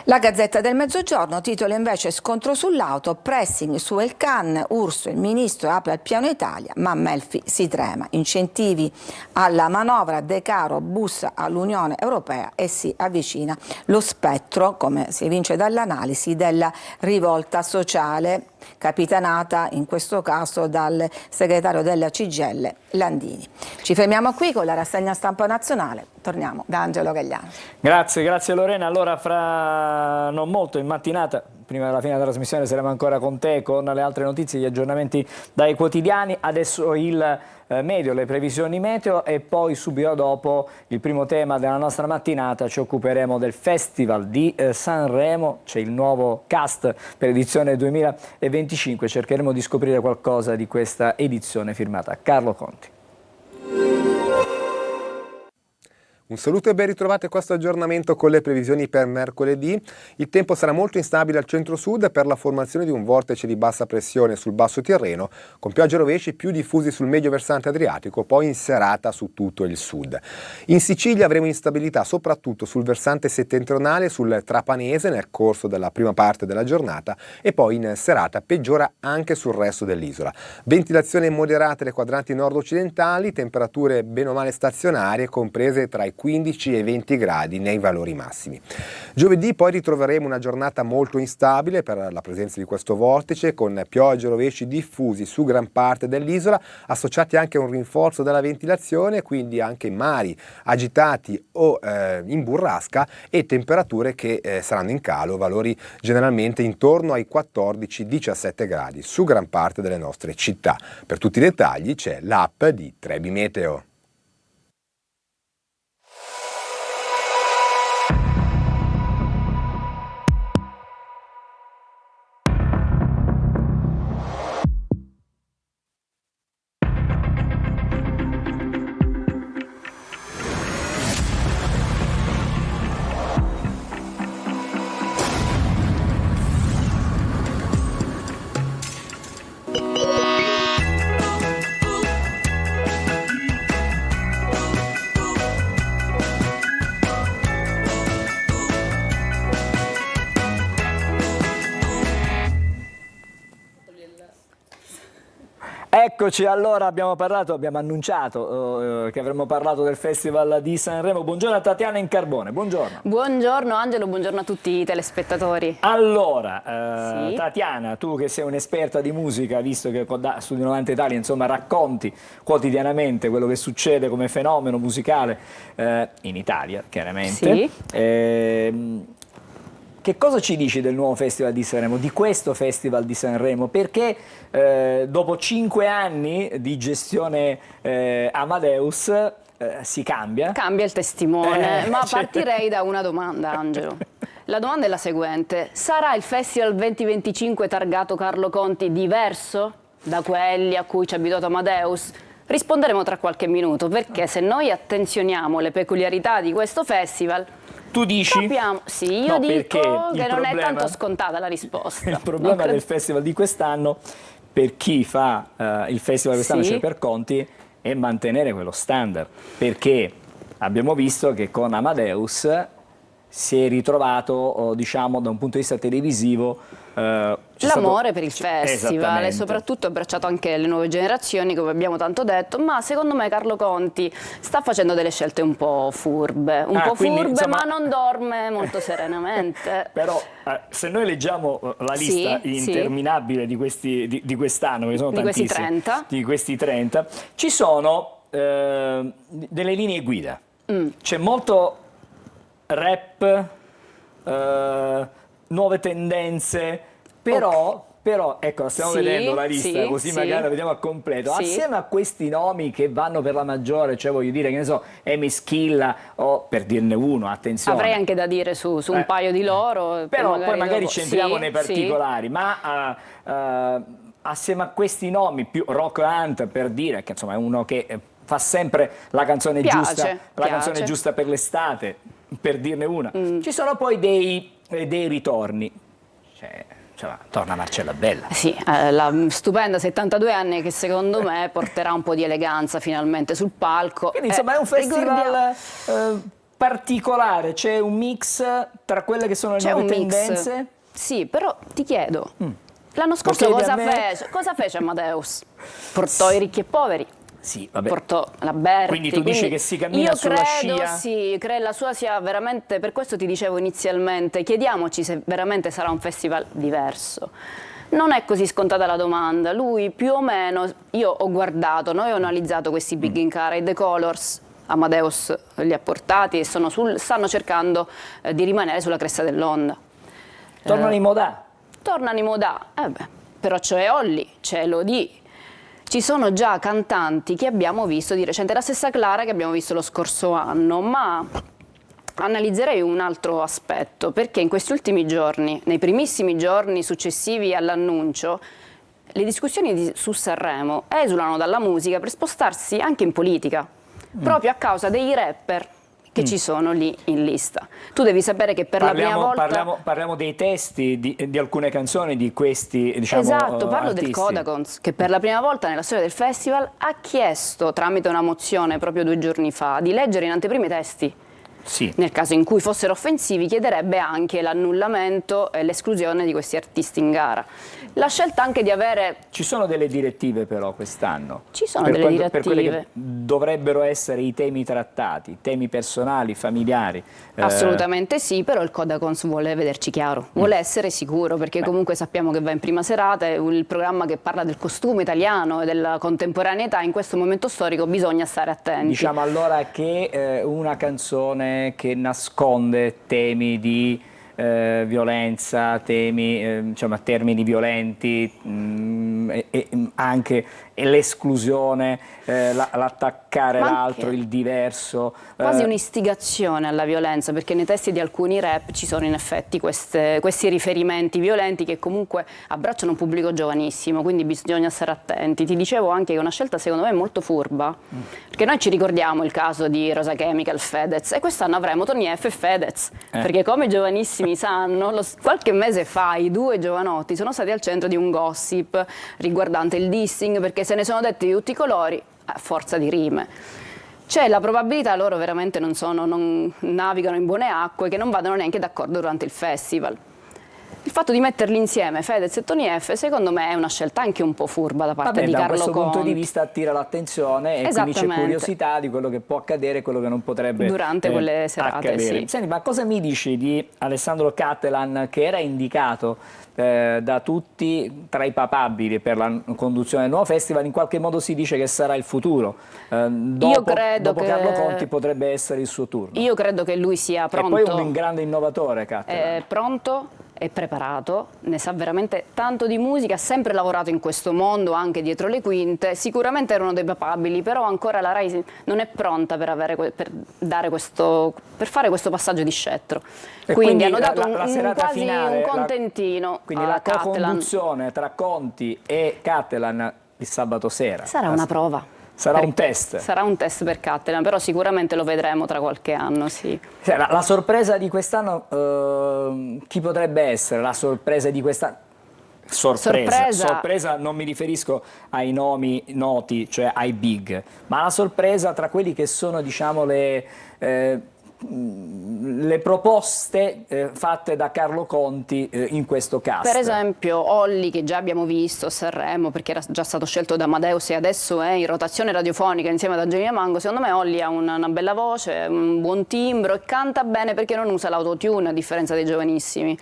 La Gazzetta del Mezzogiorno titola invece scontro sull'auto, pressing su Elkann, Urso il ministro apre al piano Italia, ma Melfi si trema, incentivi alla manovra, De Caro bussa all'Unione Europea e si avvicina lo spettro, come si evince dall'analisi, della rivolta sociale, capitanata in questo caso dal segretario della CGIL Landini. Ci fermiamo qui con la rassegna stampa nazionale, torniamo da Angelo Gagliano. Grazie Lorena. Allora fra non molto in mattinata, prima della fine della trasmissione, saremo ancora con te con le altre notizie, gli aggiornamenti dai quotidiani. Adesso il medio, le previsioni meteo, e poi subito dopo il primo tema della nostra mattinata ci occuperemo del Festival di Sanremo. C'è il nuovo cast per edizione 2025, cercheremo di scoprire qualcosa di questa edizione firmata Carlo Conti. Un saluto e ben ritrovati a questo aggiornamento con le previsioni per mercoledì. Il tempo sarà molto instabile al centro-sud per la formazione di un vortice di bassa pressione sul basso Tirreno, con piogge e rovesci più diffusi sul medio versante adriatico, poi in serata su tutto il sud. In Sicilia avremo instabilità soprattutto sul versante settentrionale, sul Trapanese nel corso della prima parte della giornata, e poi in serata peggiora anche sul resto dell'isola. Ventilazione moderata nei quadranti nord-occidentali, temperature bene o male stazionarie, comprese tra i 15 e i 20 gradi nei valori massimi. Giovedì poi ritroveremo una giornata molto instabile per la presenza di questo vortice, con piogge e rovesci diffusi su gran parte dell'isola, associati anche a un rinforzo della ventilazione, quindi anche mari agitati o in burrasca, e temperature che saranno in calo, valori generalmente intorno ai 14-17 gradi su gran parte delle nostre città. Per tutti i dettagli c'è l'app di Trebi Meteo. Eccoci, allora abbiamo annunciato che avremmo parlato del Festival di Sanremo. Buongiorno a Tatiana Incarbone, buongiorno. Buongiorno Angelo, buongiorno a tutti i telespettatori. Allora, sì. Tatiana, tu che sei un'esperta di musica, visto che con Studio 90 Italia, insomma, racconti quotidianamente quello che succede come fenomeno musicale in Italia, chiaramente. Sì. Che cosa ci dici del nuovo Festival di Sanremo, di questo Festival di Sanremo? Perché dopo 5 anni di gestione Amadeus si cambia. Cambia il testimone, ma partirei da una domanda, Angelo. La domanda è la seguente: sarà il Festival 2025 targato Carlo Conti diverso da quelli a cui ci ha abituato Amadeus? Risponderemo tra qualche minuto, perché se noi attenzioniamo le peculiarità di questo festival, tu dici? Sì, io dico che non è tanto scontata la risposta. Il problema del festival di quest'anno, per chi fa il festival quest'anno, cioè per Conti, è mantenere quello standard, perché abbiamo visto che con Amadeus si è ritrovato, diciamo, da un punto di vista televisivo, l'amore per il festival e soprattutto ha abbracciato anche le nuove generazioni, come abbiamo tanto detto, ma secondo me Carlo Conti sta facendo delle scelte un po' furbe, insomma, ma non dorme molto serenamente. Però se noi leggiamo la lista interminabile di quest'anno, che sono tantissimi, di questi 30, ci sono delle linee guida. C'è molto rap, nuove tendenze, però Però ecco, stiamo vedendo la lista, così magari la vediamo al completo. Sì. Assieme a questi nomi che vanno per la maggiore, cioè voglio dire, che ne so, Emi Schilla o per dirne uno, attenzione. Avrei anche da dire su un paio di loro. Però poi magari dopo. ci entriamo nei particolari, ma assieme a questi nomi, più Rock Hunt per dire, che insomma è uno che fa sempre la canzone canzone giusta per l'estate, per dirne una. Ci sono poi dei ritorni. Torna Marcella Bella. Sì, la stupenda 72 anni che secondo me porterà un po' di eleganza finalmente sul palco. Quindi insomma è un festival particolare, c'è un mix tra quelle che sono le nuove tendenze. Sì, però ti chiedo, l'anno scorso cosa fece Amadeus? Portò i ricchi e poveri. Sì, vabbè. Portò la Berti. Quindi tu dici che si cammina sulla scia? Sì, credo la sua sia veramente, per questo ti dicevo inizialmente, chiediamoci se veramente sarà un festival diverso. Non è così scontata la domanda, lui più o meno, io ho guardato, noi ho analizzato questi big in car e The Colors, Amadeus li ha portati e stanno cercando di rimanere sulla cresta dell'onda. Tornano in moda? Tornano in moda, però c'è Olly, c'è Elodie. Ci sono già cantanti che abbiamo visto di recente, la stessa Clara che abbiamo visto lo scorso anno, ma analizzerei un altro aspetto, perché in questi ultimi giorni, nei primissimi giorni successivi all'annuncio, le discussioni su Sanremo esulano dalla musica per spostarsi anche in politica, proprio a causa dei rapper che ci sono lì in lista. Tu devi sapere che per la prima volta... Parliamo dei testi di alcune canzoni di questi, diciamo, esatto, parlo artisti. del Kodakons, che per la prima volta nella storia del festival ha chiesto, tramite una mozione proprio 2 giorni fa, di leggere in anteprima i testi. Sì. Nel caso in cui fossero offensivi chiederebbe anche l'annullamento e l'esclusione di questi artisti in gara. La scelta anche di avere... Ci sono delle direttive però quest'anno. Ci sono delle direttive. Per quelli che dovrebbero essere i temi trattati, temi personali, familiari. Assolutamente sì, però il Kodakons vuole vederci chiaro, vuole essere sicuro, perché comunque sappiamo che va in prima serata, è il programma che parla del costume italiano e della contemporaneità, in questo momento storico bisogna stare attenti. Diciamo allora che una canzone che nasconde temi di violenza, temi, insomma, termini violenti, e anche l'esclusione, l'attaccare l'altro, il diverso. Quasi un'istigazione alla violenza, perché nei testi di alcuni rap ci sono in effetti questi riferimenti violenti che comunque abbracciano un pubblico giovanissimo, quindi bisogna stare attenti. Ti dicevo anche che è una scelta secondo me molto furba, perché noi ci ricordiamo il caso di Rosa Chemical, Fedez, e quest'anno avremo Tony F e Fedez, perché come giovanissimi sanno, qualche mese fa i 2 giovanotti sono stati al centro di un gossip riguardante il dissing, perché se ne sono detti di tutti i colori a forza di rime. C'è la probabilità loro veramente non navigano in buone acque, che non vadano neanche d'accordo durante il festival. Il fatto di metterli insieme, Fedez e Tony F, secondo me è una scelta anche un po' furba da parte di Carlo Conti. Da questo punto di vista attira l'attenzione e quindi c'è curiosità di quello che può accadere e quello che non potrebbe durante quelle serate. Accadere. Sì. Senti, ma cosa mi dici di Alessandro Cattelan, che era indicato da tutti tra i papabili per la conduzione del nuovo festival? In qualche modo si dice che sarà il futuro. Dopo Carlo Conti potrebbe essere il suo turno. Io credo che lui sia pronto. E poi un grande innovatore, Cattelan. È pronto, è preparato, ne sa veramente tanto di musica, ha sempre lavorato in questo mondo, anche dietro le quinte. Sicuramente era uno dei papabili, però ancora la Rai non è pronta per fare questo passaggio di scettro. Quindi hanno dato quasi un contentino. Quindi la co-conduzione tra Conti e Cattelan il sabato sera. Sarà una prova. Sarà un test. Sarà un test per Cattelan, però sicuramente lo vedremo tra qualche anno, sì. La sorpresa di quest'anno, chi potrebbe essere la sorpresa di quest'anno? Sorpresa non mi riferisco ai nomi noti, cioè ai big, ma la sorpresa tra quelli che sono, diciamo, le proposte fatte da Carlo Conti in questo cast. Per esempio Olly, che già abbiamo visto a Sanremo perché era già stato scelto da Amadeus e adesso è in rotazione radiofonica insieme ad Angelina Mango. Secondo me Olly ha una bella voce, un buon timbro e canta bene perché non usa l'autotune, a differenza dei giovanissimi.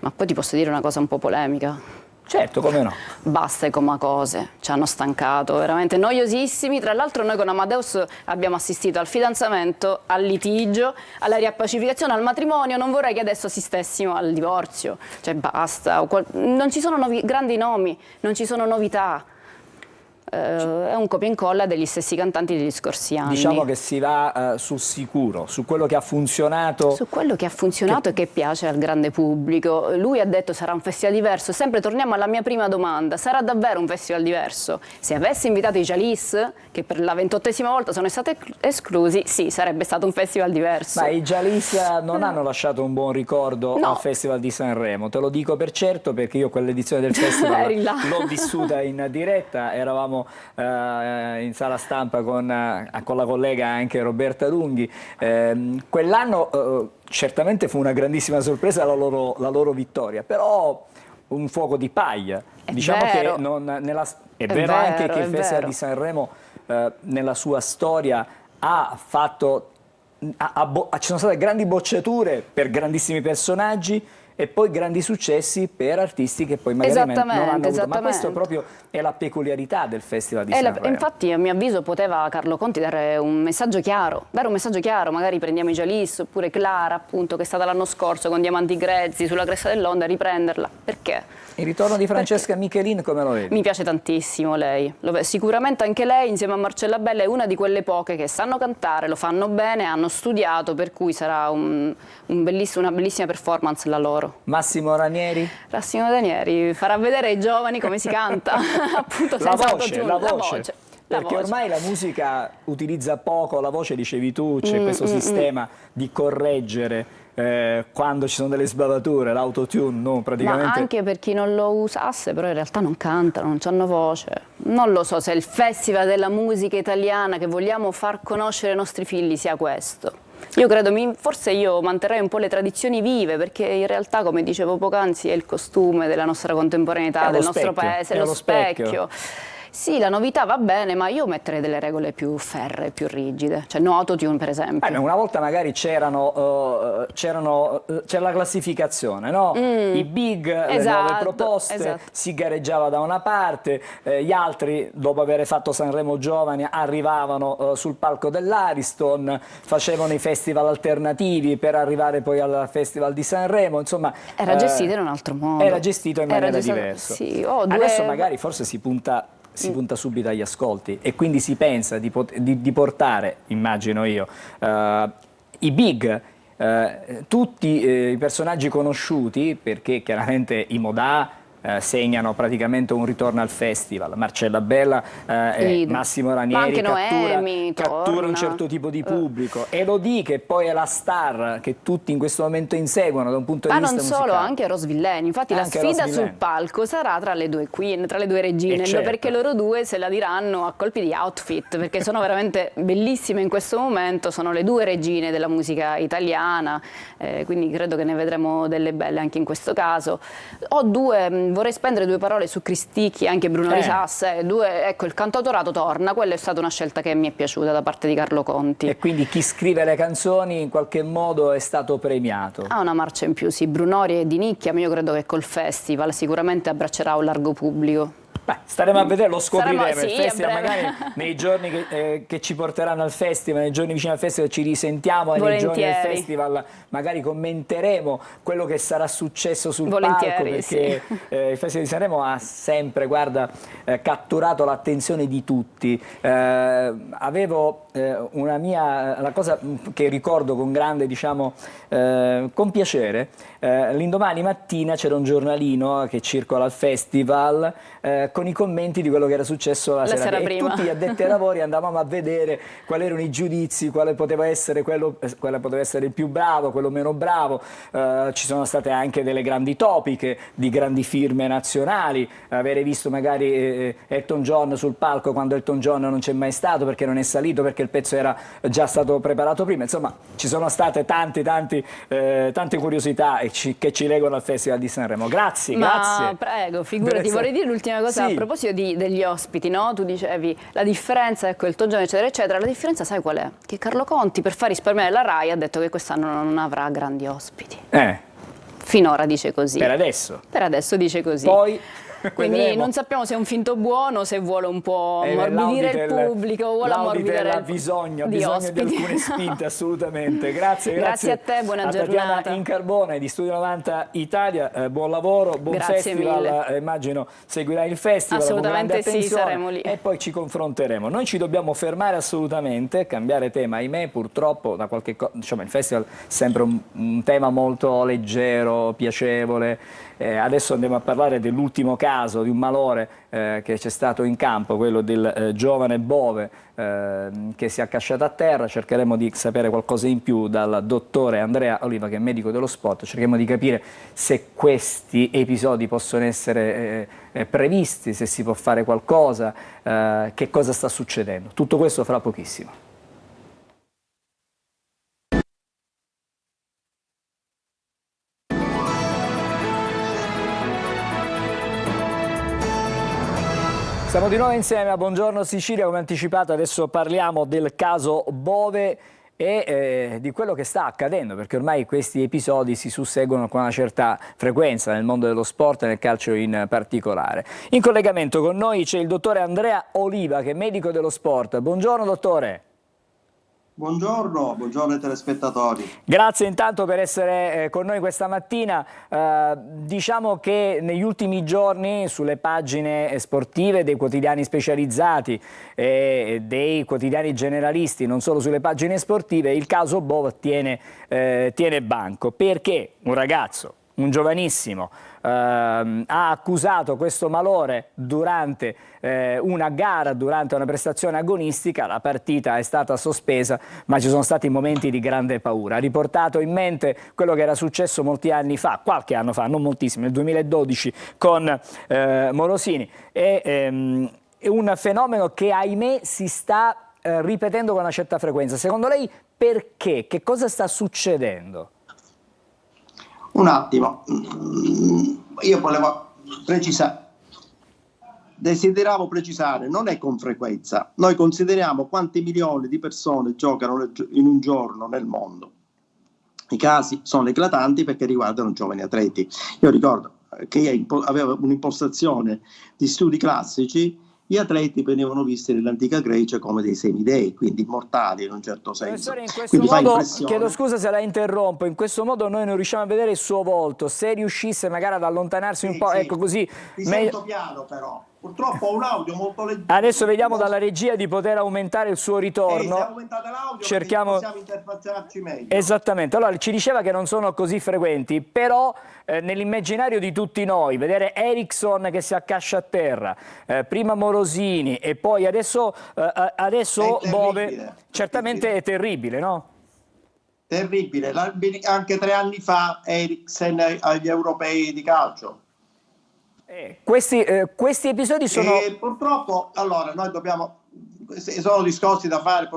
Ma poi ti posso dire una cosa un po' polemica. Certo, come no. Basta i comacose, ci hanno stancato, veramente noiosissimi. Tra l'altro noi con Amadeus abbiamo assistito al fidanzamento, al litigio, alla riappacificazione, al matrimonio. Non vorrei che adesso assistessimo al divorzio. Cioè basta, non ci sono grandi nomi, non ci sono novità. È un copia e incolla degli stessi cantanti degli scorsi anni. Diciamo che si va sul sicuro, su quello che ha funzionato. Su quello che ha funzionato e che piace al grande pubblico. Lui ha detto sarà un festival diverso. Sempre torniamo alla mia prima domanda: sarà davvero un festival diverso? Se avesse invitato i Jalis, che per la 28esima volta sono stati esclusi, sì, sarebbe stato un festival diverso. Ma i Jalis non hanno lasciato un buon ricordo al Festival di Sanremo, te lo dico per certo, perché io quell'edizione del festival l'ho vissuta in diretta. Eravamo in sala stampa con la collega anche Roberta Lunghi. Quell'anno certamente fu una grandissima sorpresa la loro vittoria, però un fuoco di paglia. Diciamo vero. Che è vero anche che il Festival di Sanremo nella sua storia ha fatto ci sono state grandi bocciature per grandissimi personaggi e poi grandi successi per artisti che poi magari non hanno avuto. Ma questo proprio è la peculiarità del Festival di Sanremo. Infatti a mio avviso poteva Carlo Conti dare un messaggio chiaro, magari prendiamo i Jalis oppure Clara, appunto, che è stata l'anno scorso con Diamanti Grezzi sulla cresta dell'onda, riprenderla. Perché? Il ritorno di Francesca Michelin come lo vedi? Mi piace tantissimo lei, sicuramente anche lei insieme a Marcella Bella è una di quelle poche che sanno cantare, lo fanno bene, hanno studiato, per cui sarà una bellissima performance la loro. Massimo Ranieri? Massimo Ranieri farà vedere ai giovani come si canta, appunto la senza voce. Perché ormai la musica utilizza poco la voce, dicevi tu, c'è questo sistema di correggere quando ci sono delle sbavature, l'autotune, no? Praticamente. Ma anche per chi non lo usasse, però in realtà non cantano, non hanno voce. Non lo so se il festival della musica italiana che vogliamo far conoscere ai nostri figli sia questo. Io credo, forse io manterrei un po' le tradizioni vive, perché in realtà, come dicevo poc'anzi, è il costume della nostra contemporaneità, del nostro paese, è lo specchio. Sì, la novità va bene, ma io metterei delle regole più ferree, più rigide. Cioè no autotune, per esempio. Una volta magari c'era la classificazione, no? I big, le nuove proposte, si gareggiava da una parte, gli altri, dopo aver fatto Sanremo Giovani, arrivavano sul palco dell'Ariston, facevano i festival alternativi per arrivare poi al Festival di Sanremo, insomma. Era gestito in un altro modo. Era gestito in maniera diversa. Sì, adesso magari forse si punta subito agli ascolti e quindi si pensa di portare, immagino io, i big, tutti i personaggi conosciuti, perché chiaramente i Modà segnano praticamente un ritorno al festival, Marcella Bella e Massimo Ranieri cattura un certo tipo di pubblico, Elodie che poi è la star che tutti in questo momento inseguono da un punto di vista musicale. Ma non solo, anche Rose Villeni, infatti la sfida sul palco sarà tra le due queen, tra le due regine, perché loro due se la diranno a colpi di outfit, perché sono veramente bellissime in questo momento, sono le due regine della musica italiana, quindi credo che ne vedremo delle belle anche in questo caso. Vorrei spendere due parole su Cristicchi, anche Bruno Risassa. Ecco, il cantautorato torna, quella è stata una scelta che mi è piaciuta da parte di Carlo Conti. E quindi chi scrive le canzoni in qualche modo è stato premiato? Ha una marcia in più, sì. Brunori è di nicchia, ma io credo che col festival sicuramente abbraccerà un largo pubblico. Staremo a vedere, lo scopriremo. Il festival magari nei giorni che ci porteranno al festival, nei giorni vicini al festival ci risentiamo e nei giorni del festival magari commenteremo quello che sarà successo sul palco, perché il Festival di Sanremo ha sempre, catturato l'attenzione di tutti. Avevo la cosa che ricordo con grande, con piacere, l'indomani mattina c'era un giornalino che circola al festival con i commenti di quello che era successo la sera prima. E tutti gli addetti ai lavori andavamo a vedere quali erano i giudizi, quale poteva essere il più bravo, quello meno bravo. Ci sono state anche delle grandi topiche di grandi firme nazionali, avere visto magari Elton John sul palco quando Elton John non c'è mai stato perché non è salito, perché il pezzo era già stato preparato prima. Insomma, ci sono state tante curiosità che ci legano al Festival di Sanremo. Grazie. Prego, figurati, vorrei dire l'ultima cosa a proposito degli ospiti, no? Tu dicevi la differenza, ecco, Elton John eccetera eccetera, la differenza sai qual è? Che Carlo Conti, per far risparmiare la RAI, ha detto che quest'anno non avrà grandi ospiti. Finora dice così. Per adesso. Per adesso dice così. Poi Quindi Vedremo. non sappiamo se è un finto buono, se vuole un po' ammorbidire il pubblico, vuole ammorbidire ha bisogno di ospiti. alcune spinte, assolutamente. Grazie a te, buona giornata. Tatiana Incarbone di Studio 90 Italia, buon lavoro, buon Grazie festival, mille. Immagino seguirà il festival Assolutamente con grande sì, attenzione, saremo lì. e poi ci confronteremo. Noi ci dobbiamo fermare assolutamente, cambiare tema, ahimè, purtroppo da qualche diciamo, il festival è sempre un tema molto leggero, piacevole. Adesso andiamo a parlare dell'ultimo caso di un malore che c'è stato in campo, quello del giovane Bove che si è accasciato a terra. Cercheremo di sapere qualcosa in più dal dottore Andrea Oliva, che è medico dello sport. Cercheremo di capire se questi episodi possono essere previsti, se si può fare qualcosa, che cosa sta succedendo. Tutto questo fra pochissimo. Siamo di nuovo insieme a Buongiorno Sicilia, come anticipato adesso parliamo del caso Bove e di quello che sta accadendo, perché ormai questi episodi si susseguono con una certa frequenza nel mondo dello sport e nel calcio in particolare. In collegamento con noi c'è il dottore Andrea Oliva, che è medico dello sport. Buongiorno dottore. Buongiorno ai telespettatori. Grazie intanto per essere con noi questa mattina. Diciamo che negli ultimi giorni sulle pagine sportive dei quotidiani specializzati e dei quotidiani generalisti, non solo sulle pagine sportive, il caso Bove tiene banco, perché un ragazzo, un giovanissimo, ha accusato questo malore durante una gara, durante una prestazione agonistica. La partita è stata sospesa, ma ci sono stati momenti di grande paura. Ha riportato in mente quello che era successo molti anni fa, qualche anno fa, non moltissimo, nel 2012 con Morosini. È un fenomeno che ahimè si sta ripetendo con una certa frequenza. Secondo lei perché? Che cosa sta succedendo? Un attimo, io volevo desideravo precisare, non è con frequenza. Noi consideriamo quanti milioni di persone giocano in un giorno nel mondo. I casi sono eclatanti perché riguardano giovani atleti. Io ricordo che io avevo un'impostazione di studi classici. Gli atleti venivano visti nell'antica Grecia come dei semidei, quindi immortali in un certo senso. Professore, in questo modo, chiedo scusa se la interrompo, in questo modo noi non riusciamo a vedere il suo volto. Se riuscisse magari ad allontanarsi un po', sì. Ecco così. Mi sento piano però, purtroppo ho un audio molto leggero. Adesso vediamo dalla regia di poter aumentare il suo ritorno. Se aumentate l'audio possiamo interfacciarci meglio. Esattamente, allora ci diceva che non sono così frequenti, però nell'immaginario di tutti noi, vedere Eriksson che si accascia a terra, prima Morosini e poi adesso Bove, certamente è terribile, no? Terribile, anche 3 anni fa Eriksen agli europei di calcio. Questi episodi sono... purtroppo, allora, noi dobbiamo... Sono discorsi da fare,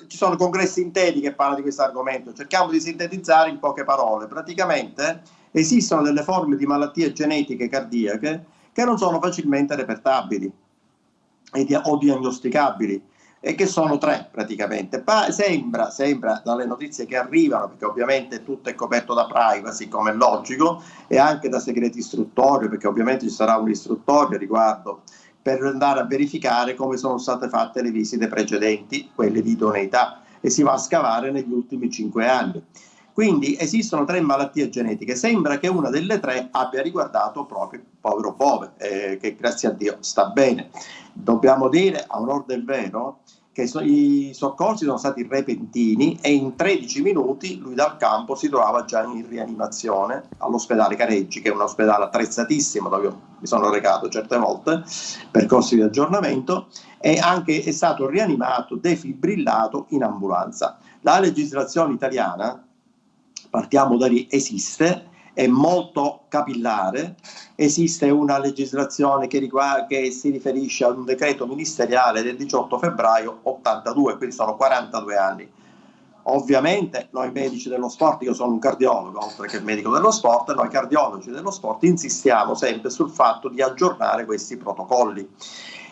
ci sono congressi interi che parlano di questo argomento. Cerchiamo di sintetizzare in poche parole. Praticamente esistono delle forme di malattie genetiche cardiache che non sono facilmente repertabili o diagnosticabili, e che sono 3 praticamente. Sembra dalle notizie che arrivano, perché ovviamente tutto è coperto da privacy, come è logico, e anche da segreti istruttori, perché ovviamente ci sarà un'istruttoria riguardo per andare a verificare come sono state fatte le visite precedenti, quelle di idoneità, e si va a scavare negli ultimi 5 anni. Quindi esistono 3 malattie genetiche. Sembra che una delle 3 abbia riguardato proprio il povero Bove, che grazie a Dio sta bene. Dobbiamo dire, a onor del vero, che i soccorsi sono stati repentini e in 13 minuti lui dal campo si trovava già in rianimazione all'ospedale Careggi, che è un ospedale attrezzatissimo dove io mi sono recato certe volte per corsi di aggiornamento, e anche è stato rianimato, defibrillato in ambulanza. La legislazione italiana, partiamo da lì, esiste, è molto capillare. Esiste una legislazione che si riferisce a un decreto ministeriale del 18 febbraio 82, quindi sono 42 anni. Ovviamente noi medici dello sport, io sono un cardiologo oltre che medico dello sport, noi cardiologi dello sport insistiamo sempre sul fatto di aggiornare questi protocolli.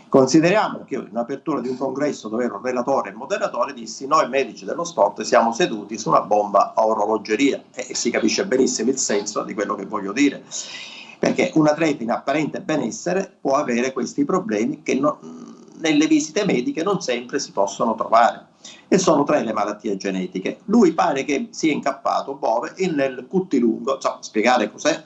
Consideriamo che in apertura di un congresso dove ero relatore e moderatore dissi: noi medici dello sport siamo seduti su una bomba a orologeria, e si capisce benissimo il senso di quello che voglio dire. perché un atleta in apparente benessere può avere questi problemi che nelle visite mediche non sempre si possono trovare, e sono 3 le malattie genetiche. Lui pare che sia incappato Bove nel cuttilungo. Spiegare cos'è,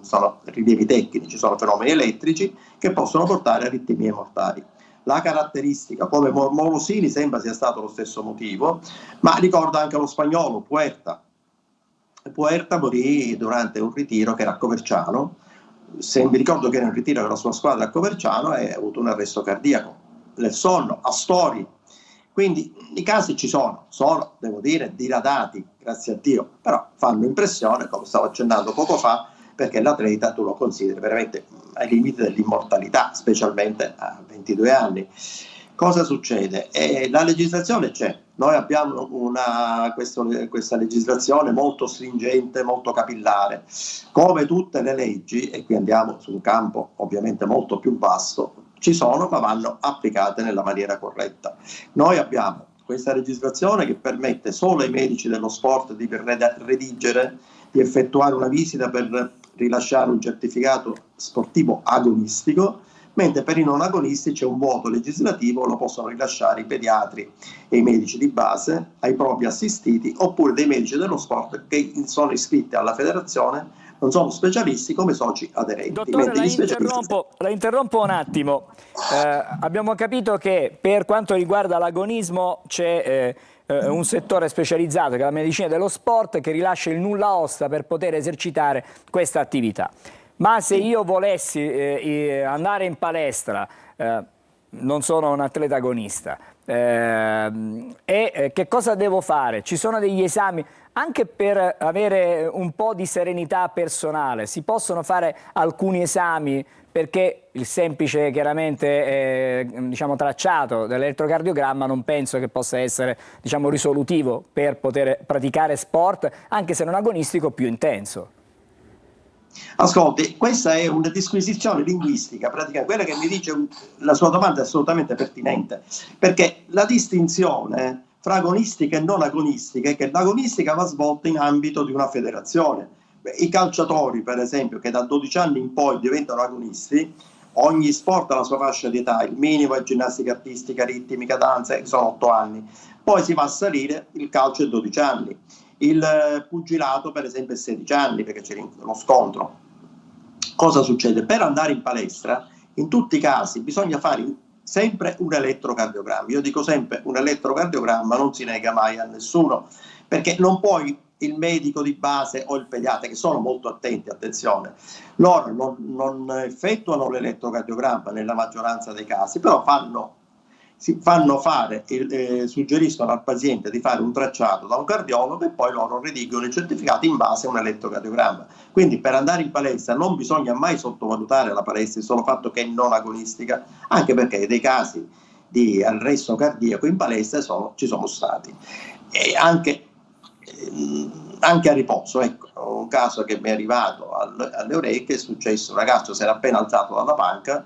sono rilievi tecnici, sono fenomeni elettrici che possono portare a aritmie mortali. La caratteristica, come Morosini, sembra sia stato lo stesso motivo, ma ricorda anche lo spagnolo Puerta. Puerta morì durante un ritiro che era a Coverciano. Se mi ricordo che era un ritiro della sua squadra a Coverciano e ha avuto un arresto cardiaco nel sonno. Astori. Quindi i casi ci sono, devo dire, diradati, grazie a Dio, però fanno impressione, come stavo accennando poco fa, perché l'atleta tu lo consideri veramente ai limiti dell'immortalità, specialmente a 22 anni. Cosa succede? La legislazione c'è, noi abbiamo questa legislazione molto stringente, molto capillare, come tutte le leggi, e qui andiamo su un campo ovviamente molto più vasto, ci sono ma vanno applicate nella maniera corretta. Noi abbiamo questa legislazione che permette solo ai medici dello sport di redigere, di effettuare una visita per rilasciare un certificato sportivo agonistico, mentre per i non agonisti c'è un vuoto legislativo, lo possono rilasciare i pediatri e i medici di base ai propri assistiti, oppure dei medici dello sport che sono iscritti alla federazione, non sono specialisti come soci aderenti. Dottore, la interrompo un attimo. Abbiamo capito che per quanto riguarda l'agonismo c'è un settore specializzato, che è la medicina dello sport, che rilascia il nulla osta per poter esercitare questa attività. Ma se io volessi andare in palestra, non sono un atleta agonista, che cosa devo fare? Ci sono degli esami anche per avere un po' di serenità personale? Si possono fare alcuni esami, perché il semplice chiaramente diciamo, tracciato dell'elettrocardiogramma non penso che possa essere diciamo, risolutivo per poter praticare sport, anche se non agonistico, più intenso. Ascolti, questa è una disquisizione linguistica, praticamente quella che mi dice la sua domanda è assolutamente pertinente, perché la distinzione fra agonistica e non agonistica è che l'agonistica va svolta in ambito di una federazione. I calciatori, per esempio, che da 12 anni in poi diventano agonisti, ogni sport ha la sua fascia di età, il minimo è ginnastica artistica, ritmica, danza, che sono 8 anni, poi si va a salire, il calcio è 12 anni. Il pugilato per esempio è 16 anni, perché c'è lo scontro. Cosa succede? Per andare in palestra in tutti i casi bisogna fare sempre un elettrocardiogramma. Io dico sempre un elettrocardiogramma non si nega mai a nessuno, perché non puoi, il medico di base o il pediatra, che sono molto attenti, attenzione, loro non effettuano l'elettrocardiogramma nella maggioranza dei casi, però suggeriscono al paziente di fare un tracciato da un cardiologo e poi loro redigono i certificati in base a un elettrocardiogramma. Quindi per andare in palestra non bisogna mai sottovalutare la palestra, il solo fatto che è non agonistica, anche perché dei casi di arresto cardiaco in palestra ci sono stati. E anche a riposo, ecco, un caso che mi è arrivato alle orecchie, è successo, un ragazzo si era appena alzato dalla panca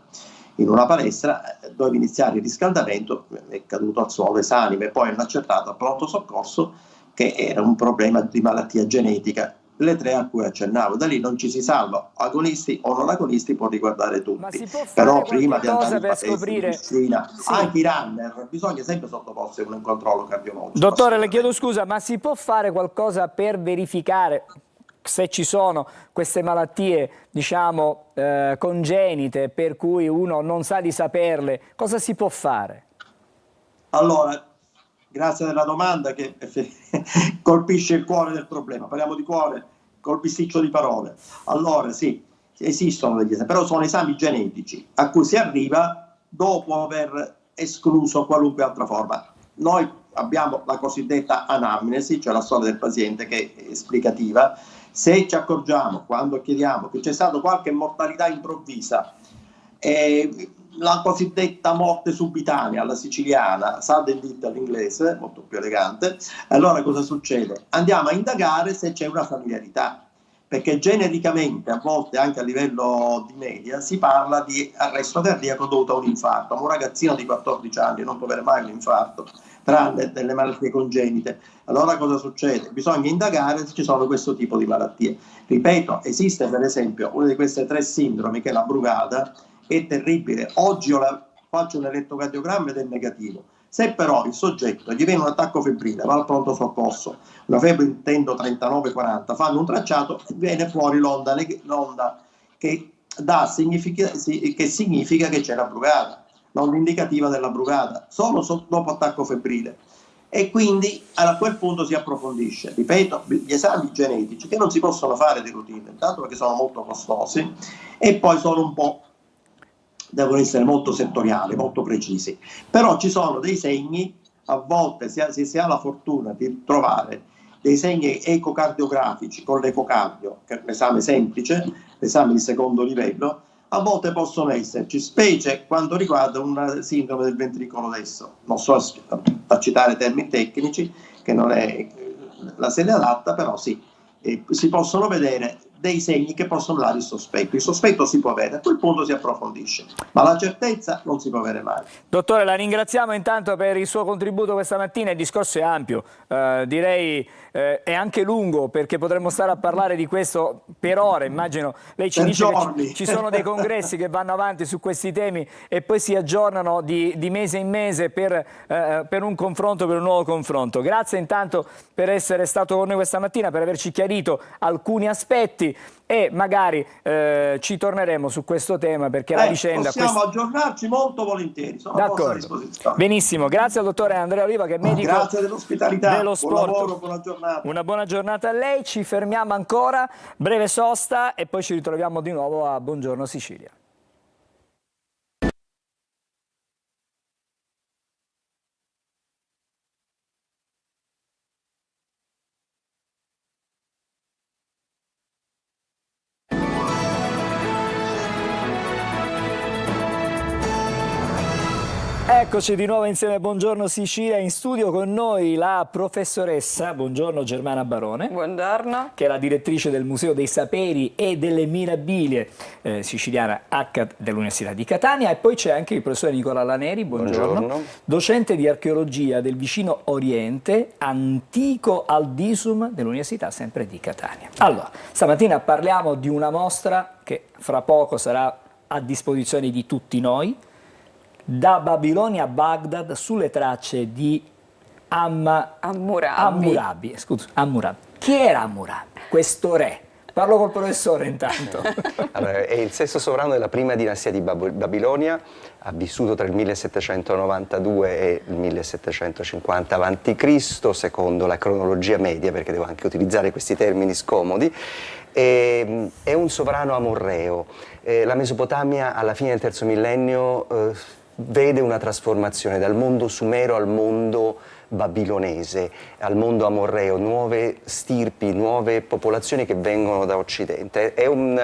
in una palestra, doveva iniziare il riscaldamento, è caduto al suolo esanime, poi hanno accertato al pronto soccorso che era un problema di malattia genetica, le 3 a cui accennavo. Da lì non ci si salva, agonisti o non agonisti, può riguardare tutti, però prima di andare in palestra, in piscina, anche i runner, bisogna sempre sottoporsi a un controllo cardiologico. Dottore, le chiedo scusa, ma si può fare qualcosa per verificare se ci sono queste malattie, diciamo, congenite, per cui uno non sa di saperle? Cosa si può fare? Allora, grazie della domanda che colpisce il cuore del problema. Parliamo di cuore col bisticcio di parole. Allora sì, esistono degli esami, però sono esami genetici a cui si arriva dopo aver escluso qualunque altra forma. Noi abbiamo la cosiddetta anamnesi, cioè la storia del paziente, che è esplicativa. Se ci accorgiamo, quando chiediamo, che c'è stata qualche mortalità improvvisa, la cosiddetta morte subitanea alla siciliana, sudden death all'inglese, molto più elegante, allora cosa succede? Andiamo a indagare se c'è una familiarità, perché genericamente, a volte anche a livello di media, si parla di arresto cardiaco dovuto a un infarto. Un ragazzino di 14 anni non può avere mai un infarto, tranne delle malattie congenite. Allora cosa succede? Bisogna indagare se ci sono questo tipo di malattie. Ripeto, esiste per esempio una di queste 3 sindromi, che è la Brugada, è terribile. Oggi faccio un elettrocardiogramma ed è negativo. Se però il soggetto gli viene un attacco febrile, va al pronto soccorso, una febbre intendo 39-40, fanno un tracciato e viene fuori l'onda che significa che c'è la Brugada, l'onda indicativa della Brugada, solo dopo attacco febbrile. E quindi a quel punto si approfondisce. Ripeto, gli esami genetici che non si possono fare di routine, intanto perché sono molto costosi e poi devono essere molto settoriali, molto precisi. Però ci sono dei segni, a volte se si ha la fortuna di trovare dei segni ecocardiografici con l'ecocardio, che è un esame semplice, l'esame di secondo livello, a volte possono esserci, specie quando riguarda una sindrome del ventricolo destro. Non so a citare termini tecnici, che non è la sede adatta, però sì, si possono vedere dei segni che possono dare il sospetto. Il sospetto si può avere, a quel punto si approfondisce, ma la certezza non si può avere mai. Dottore, la ringraziamo intanto per il suo contributo questa mattina. Il discorso è ampio, direi è anche lungo, perché potremmo stare a parlare di questo per ore. Immagino, lei ci dice che ci sono dei congressi che vanno avanti su questi temi e poi si aggiornano di mese in mese per un confronto, per un nuovo confronto. Grazie intanto per essere stato con noi questa mattina, per averci chiarito alcuni aspetti, e magari ci torneremo su questo tema, perché la vicenda... Possiamo aggiornarci molto volentieri, sono a vostra disposizione. Benissimo, grazie al dottore Andrea Oliva, che è medico grazie dell'ospitalità, dello sport. Buon lavoro, buona giornata. Una buona giornata a lei, ci fermiamo ancora, breve sosta e poi ci ritroviamo di nuovo a Buongiorno Sicilia. Eccoci di nuovo insieme a Buongiorno Sicilia, in studio con noi la professoressa, buongiorno, Germana Barone. Buongiorno. Che è la direttrice del Museo dei Saperi e delle Mirabilie siciliana dell'Università di Catania, e poi c'è anche il professore Nicola Laneri, buongiorno, docente di archeologia del vicino Oriente, antico Aldisum dell'Università sempre di Catania. Allora, stamattina parliamo di una mostra che fra poco sarà a disposizione di tutti noi, da Babilonia a Baghdad, sulle tracce di Hammurabi. Chi era Hammurabi? Questo re. Parlo col professore intanto. Allora, è il sesto sovrano della prima dinastia di Babilonia, ha vissuto tra il 1792 e il 1750 a.C., secondo la cronologia media, perché devo anche utilizzare questi termini scomodi. È un sovrano amorreo. La Mesopotamia alla fine del terzo millennio vede una trasformazione dal mondo sumero al mondo babilonese, al mondo amorreo, nuove stirpi, nuove popolazioni che vengono da Occidente. È un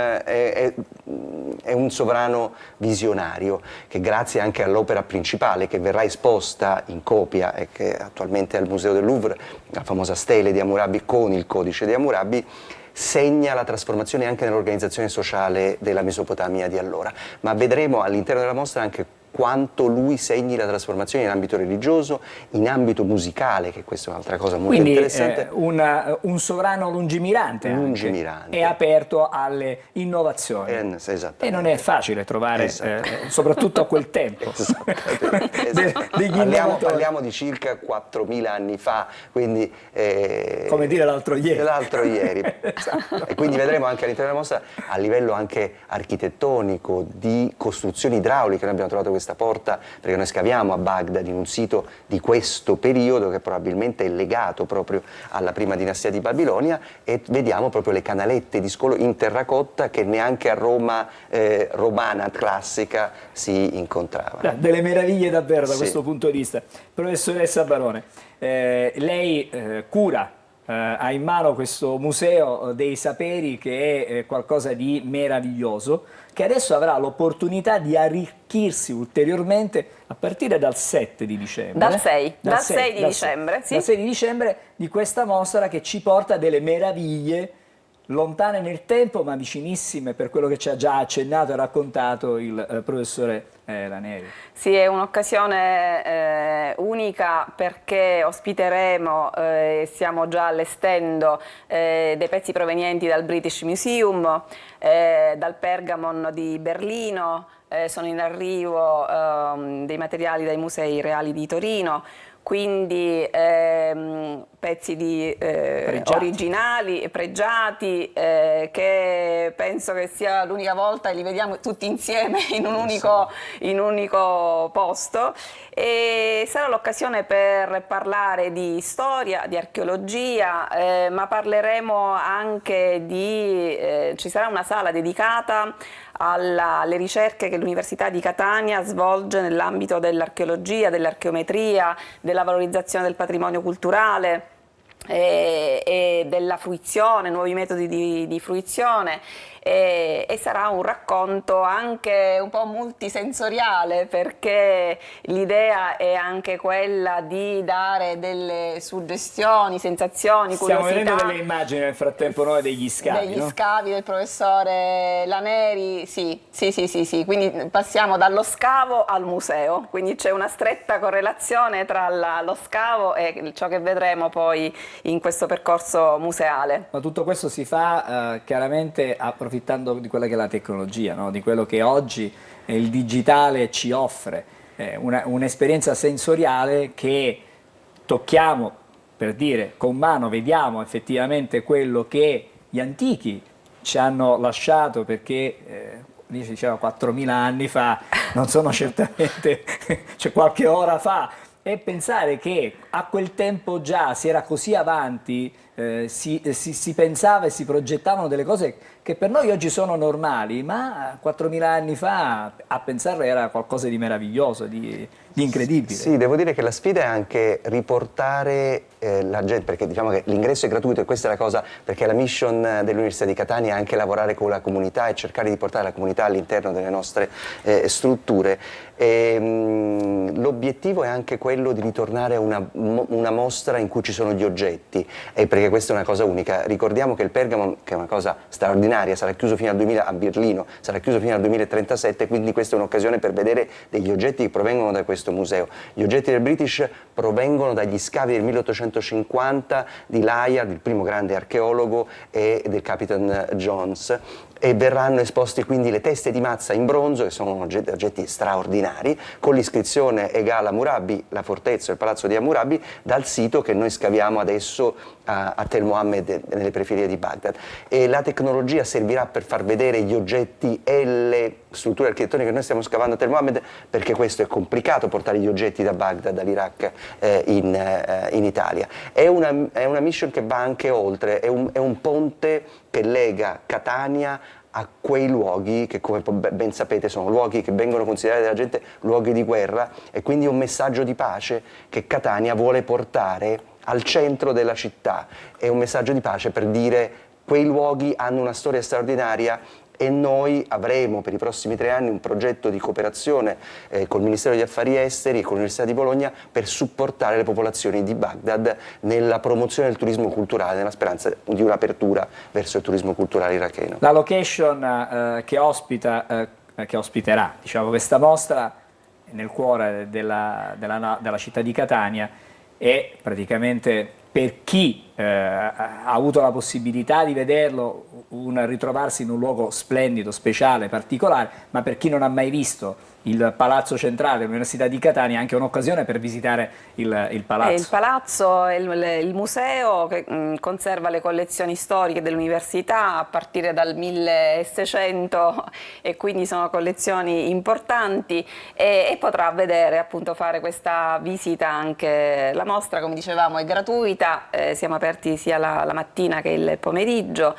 sovrano visionario che, grazie anche all'opera principale che verrà esposta in copia e che attualmente è al Museo del Louvre, la famosa stele di Hammurabi con il codice di Hammurabi, segna la trasformazione anche nell'organizzazione sociale della Mesopotamia di allora. Ma vedremo all'interno della mostra anche quanto lui segni la trasformazione in ambito religioso, in ambito musicale, che questa è un'altra cosa molto interessante. Un sovrano lungimirante, e aperto alle innovazioni. E non è facile trovare, soprattutto a quel tempo. Parliamo di circa 4.000 anni fa, quindi... come dire l'altro ieri. E quindi vedremo anche all'interno della mostra, a livello anche architettonico, di costruzioni idrauliche. Noi abbiamo trovato questa porta perché noi scaviamo a Baghdad in un sito di questo periodo che probabilmente è legato proprio alla prima dinastia di Babilonia, e vediamo proprio le canalette di scolo in terracotta che neanche a Roma romana classica si incontrava. Delle meraviglie davvero da questo punto di vista. Professoressa Barone, lei cura, ha in mano questo Museo dei Saperi, che è qualcosa di meraviglioso, che adesso avrà l'opportunità di arricchirsi ulteriormente a partire dal 7 di dicembre. Dal 6 di dicembre. Dal 6 di dicembre, di questa mostra che ci porta delle meraviglie lontane nel tempo ma vicinissime, per quello che ci ha già accennato e raccontato il professore la Neri. Sì, è un'occasione unica perché ospiteremo, stiamo già allestendo dei pezzi provenienti dal British Museum, dal Pergamon di Berlino, sono in arrivo dei materiali dai Musei Reali di Torino, quindi pezzi originali e pregiati che penso che sia l'unica volta che li vediamo tutti insieme in un unico posto, e sarà l'occasione per parlare di storia, di archeologia, ma parleremo anche ci sarà una sala dedicata alle ricerche che l'Università di Catania svolge nell'ambito dell'archeologia, dell'archeometria, della valorizzazione del patrimonio culturale e della fruizione, nuovi metodi di fruizione, e sarà un racconto anche un po' multisensoriale, perché l'idea è anche quella di dare delle suggestioni, sensazioni, Stiamo curiosità. vedendo delle immagini nel frattempo noi degli scavi, Degli no? scavi del professore Laneri, sì, quindi passiamo dallo scavo al museo, quindi c'è una stretta correlazione tra lo scavo e ciò che vedremo poi in questo percorso museale. Ma tutto questo si fa chiaramente approfittando di quella che è la tecnologia, no? Di quello che oggi il digitale ci offre, un'esperienza sensoriale che tocchiamo, per dire, con mano, vediamo effettivamente quello che gli antichi ci hanno lasciato, perché lì si diceva 4.000 anni fa, non sono certamente, cioè qualche ora fa, e pensare che a quel tempo già si era così avanti, si pensava e si progettavano delle cose che per noi oggi sono normali, ma 4.000 anni fa a pensarle era qualcosa di meraviglioso, di incredibile. Sì, devo dire che la sfida è anche riportare la gente, perché diciamo che l'ingresso è gratuito e questa è la cosa, perché la mission dell'Università di Catania è anche lavorare con la comunità e cercare di portare la comunità all'interno delle nostre strutture. L'obiettivo è anche quello di ritornare a una mostra in cui ci sono gli oggetti, perché questa è una cosa unica. Ricordiamo che il Pergamon, che è una cosa straordinaria, sarà chiuso fino al 2000 a Berlino, sarà chiuso fino al 2037, quindi questa è un'occasione per vedere degli oggetti che provengono da questo museo. Gli oggetti del British provengono dagli scavi del 1850 di Layard, il primo grande archeologo, e del Capitan Jones, e verranno esposti quindi le teste di mazza in bronzo, che sono oggetti straordinari, con l'iscrizione Egal Hammurabi, la fortezza, il palazzo di Hammurabi, dal sito che noi scaviamo adesso a Tel Mohammed, nelle periferie di Baghdad. E la tecnologia servirà per far vedere gli oggetti e le strutture architettoniche che noi stiamo scavando a Tel Mohammed, perché questo è complicato, portare gli oggetti da Baghdad, dall'Iraq in Italia. È una mission che va anche oltre, è un ponte che lega Catania a quei luoghi che, come ben sapete, sono luoghi che vengono considerati dalla gente luoghi di guerra, e quindi un messaggio di pace che Catania vuole portare al centro della città. È un messaggio di pace per dire: quei luoghi hanno una storia straordinaria, e noi avremo per i prossimi 3 anni un progetto di cooperazione col Ministero degli Affari Esteri e con l'Università di Bologna per supportare le popolazioni di Baghdad nella promozione del turismo culturale, nella speranza di un'apertura verso il turismo culturale iracheno. La location che ospiterà, diciamo, questa mostra nel cuore della città di Catania, e praticamente, per chi ha avuto la possibilità di vederlo, ritrovarsi in un luogo splendido, speciale, particolare, ma per chi non ha mai visto il Palazzo Centrale dell'Università di Catania, anche un'occasione per visitare il palazzo. Il palazzo è il museo che conserva le collezioni storiche dell'università a partire dal 1600, e quindi sono collezioni importanti, e potrà vedere, appunto, fare questa visita anche. La mostra, come dicevamo, è gratuita, siamo aperti sia la mattina che il pomeriggio,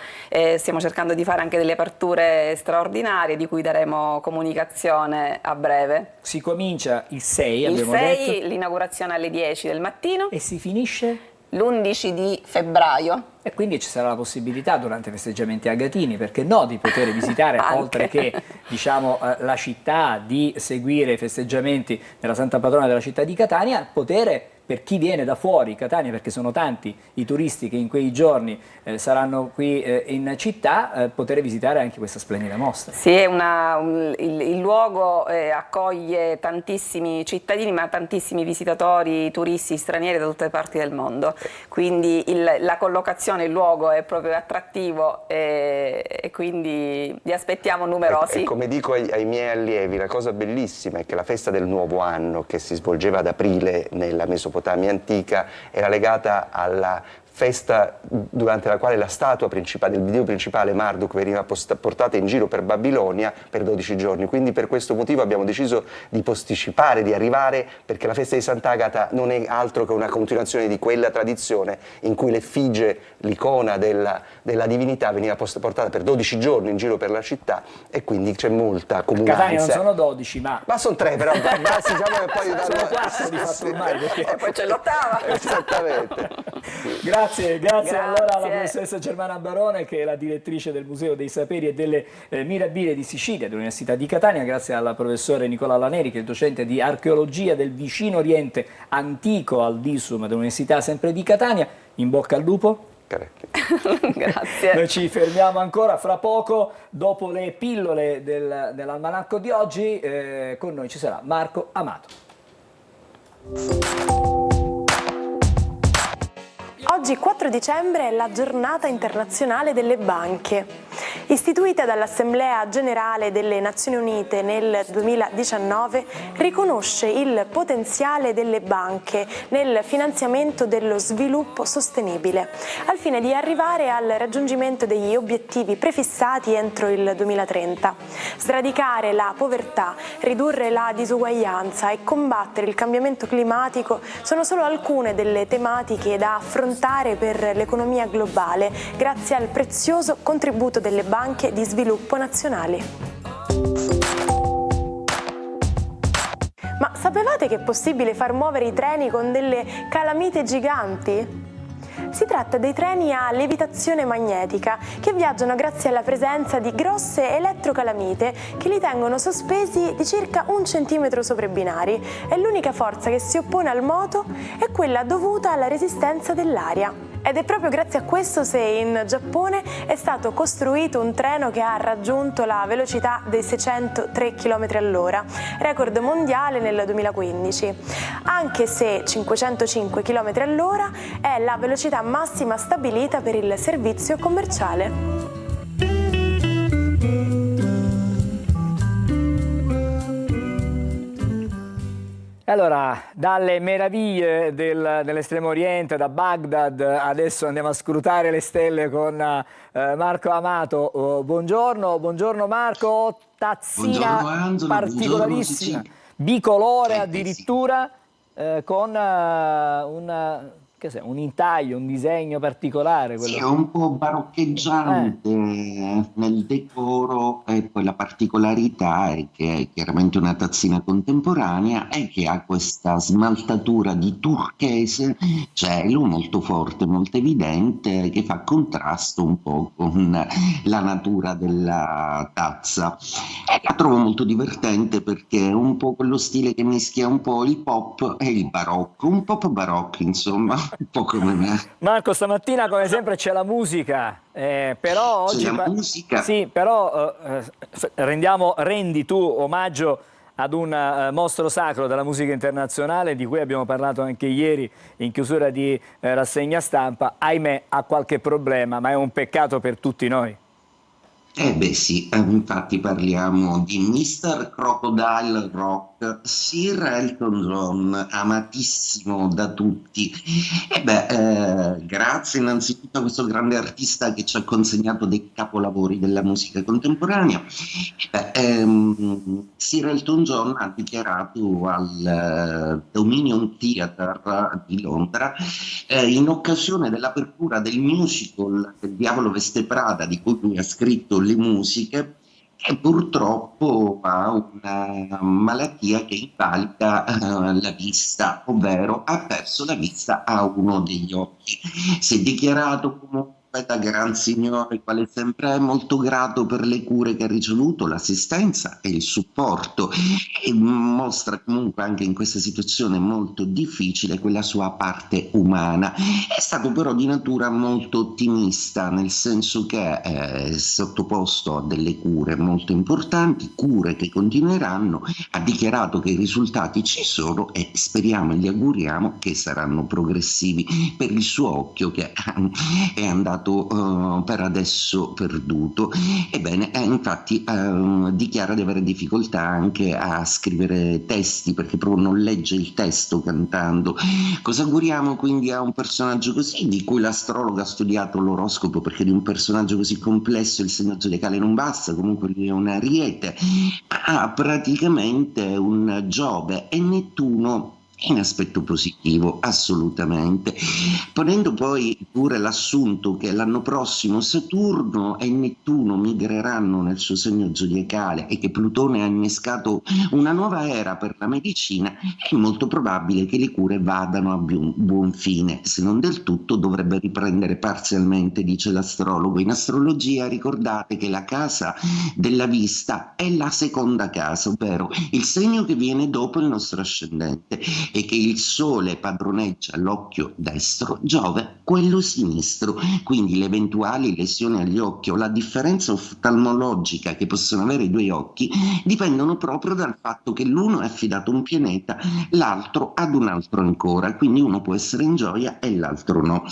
stiamo cercando di fare anche delle aperture straordinarie di cui daremo comunicazione a breve. Si comincia il 6, abbiamo detto. detto. Il 6, l'inaugurazione alle 10 del mattino. E si finisce? L'11 di febbraio. E quindi ci sarà la possibilità, durante i festeggiamenti agatini, perché no, di poter visitare, oltre che, diciamo, la città, di seguire i festeggiamenti della Santa Patrona della città di Catania, poter per chi viene da fuori Catania, perché sono tanti i turisti che in quei giorni saranno qui in città, poter visitare anche questa splendida mostra. Sì, il luogo accoglie tantissimi cittadini, ma tantissimi visitatori, turisti stranieri da tutte le parti del mondo, quindi la collocazione, il luogo è proprio attrattivo e quindi vi aspettiamo numerosi. E come dico ai miei allievi, la cosa bellissima è che la festa del nuovo anno, che si svolgeva ad aprile nella Mesopotamia antica, era legata alla festa durante la quale la statua principale, del dio principale Marduk, veniva portata in giro per Babilonia per 12 giorni. Quindi per questo motivo abbiamo deciso di posticipare, di arrivare, perché la festa di Sant'Agata non è altro che una continuazione di quella tradizione in cui l'effigie, l'icona della divinità veniva portata per 12 giorni in giro per la città, e quindi c'è molta comunanza. Catania non sono 12, ma sono 3, però diciamo che poi sono 4 di fatto ormai, perché... E poi c'è l'8ª. Esattamente. Grazie allora alla professoressa Germana Barone, che è la direttrice del Museo dei Saperi e delle Mirabilie di Sicilia dell'Università di Catania, grazie al professore Nicola Laneri, che è il docente di archeologia del vicino Oriente antico al DISUM dell'Università sempre di Catania. In bocca al lupo. Grazie. Noi ci fermiamo ancora fra poco, dopo le pillole dell'almanacco di oggi, con noi ci sarà Marco Amato. Oggi 4 dicembre è la giornata internazionale delle banche. Istituita dall'Assemblea Generale delle Nazioni Unite nel 2019, riconosce il potenziale delle banche nel finanziamento dello sviluppo sostenibile, al fine di arrivare al raggiungimento degli obiettivi prefissati entro il 2030. Sradicare la povertà, ridurre la disuguaglianza e combattere il cambiamento climatico sono solo alcune delle tematiche da affrontare per l'economia globale, grazie al prezioso contributo delle banche di sviluppo nazionali. Ma sapevate che è possibile far muovere i treni con delle calamite giganti? Si tratta dei treni a levitazione magnetica che viaggiano grazie alla presenza di grosse elettrocalamite che li tengono sospesi di circa 1 centimetro sopra i binari, e l'unica forza che si oppone al moto è quella dovuta alla resistenza dell'aria. Ed è proprio grazie a questo se in Giappone è stato costruito un treno che ha raggiunto la velocità dei 603 km all'ora, record mondiale nel 2015, anche se 505 km all'ora è la velocità massima stabilita per il servizio commerciale. Allora, dalle meraviglie dell'estremo oriente, da Baghdad, adesso andiamo a scrutare le stelle con Marco Amato. Buongiorno Marco, tazzina Angelo, particolarissima, bicolore addirittura, con un intaglio, un disegno particolare. Sì, è un po' baroccheggiante nel decoro, e poi la particolarità è che è chiaramente una tazzina contemporanea e che ha questa smaltatura di turchese cielo molto forte, molto evidente, che fa contrasto un po' con la natura della tazza. E la trovo molto divertente perché è un po' quello stile che mischia un po' il pop e il barocco, un pop barocco insomma. Un po' come me. Marco, stamattina come sempre c'è la musica, però oggi c'è la musica. Sì, però rendi tu omaggio ad un mostro sacro della musica internazionale, di cui abbiamo parlato anche ieri in chiusura di rassegna stampa. Ahimè, ha qualche problema, ma è un peccato per tutti noi. Beh sì, infatti parliamo di Mr. Crocodile Rock, Sir Elton John, amatissimo da tutti. Grazie innanzitutto a questo grande artista che ci ha consegnato dei capolavori della musica contemporanea. Sir Elton John ha dichiarato al Dominion Theatre di Londra, in occasione dell'apertura del musical Il Diavolo Veste Prada, di cui lui ha scritto le musiche, che purtroppo ha una malattia che invalida la vista, ovvero ha perso la vista a uno degli occhi. Si è dichiarato comunque aspetta, gran signore, quale sempre è molto grato per le cure che ha ricevuto, l'assistenza e il supporto, e mostra comunque anche in questa situazione molto difficile quella sua parte umana. È stato però di natura molto ottimista, nel senso che è sottoposto a delle cure molto importanti, cure che continueranno, ha dichiarato che i risultati ci sono e speriamo e gli auguriamo che saranno progressivi per il suo occhio che è andato per adesso perduto. Ebbene, infatti dichiara di avere difficoltà anche a scrivere testi perché proprio non legge il testo cantando. Cosa auguriamo quindi a un personaggio così, di cui l'astrologo ha studiato l'oroscopo, perché di un personaggio così complesso il segno zodiacale non basta, comunque lui è un Ariete, ha praticamente un Giove e Nettuno in aspetto positivo, assolutamente, ponendo poi pure l'assunto che l'anno prossimo Saturno e Nettuno migreranno nel suo segno zodiacale e che Plutone ha innescato una nuova era per la medicina, è molto probabile che le cure vadano a buon fine, se non del tutto dovrebbe riprendere parzialmente, dice l'astrologo. In astrologia ricordate che la casa della vista è la seconda casa, ovvero il segno che viene dopo il nostro ascendente, e che il Sole padroneggia l'occhio destro, Giove quello sinistro, quindi le eventuali lesioni agli occhi o la differenza oftalmologica che possono avere i due occhi dipendono proprio dal fatto che l'uno è affidato a un pianeta, l'altro ad un altro ancora, quindi uno può essere in gioia e l'altro no.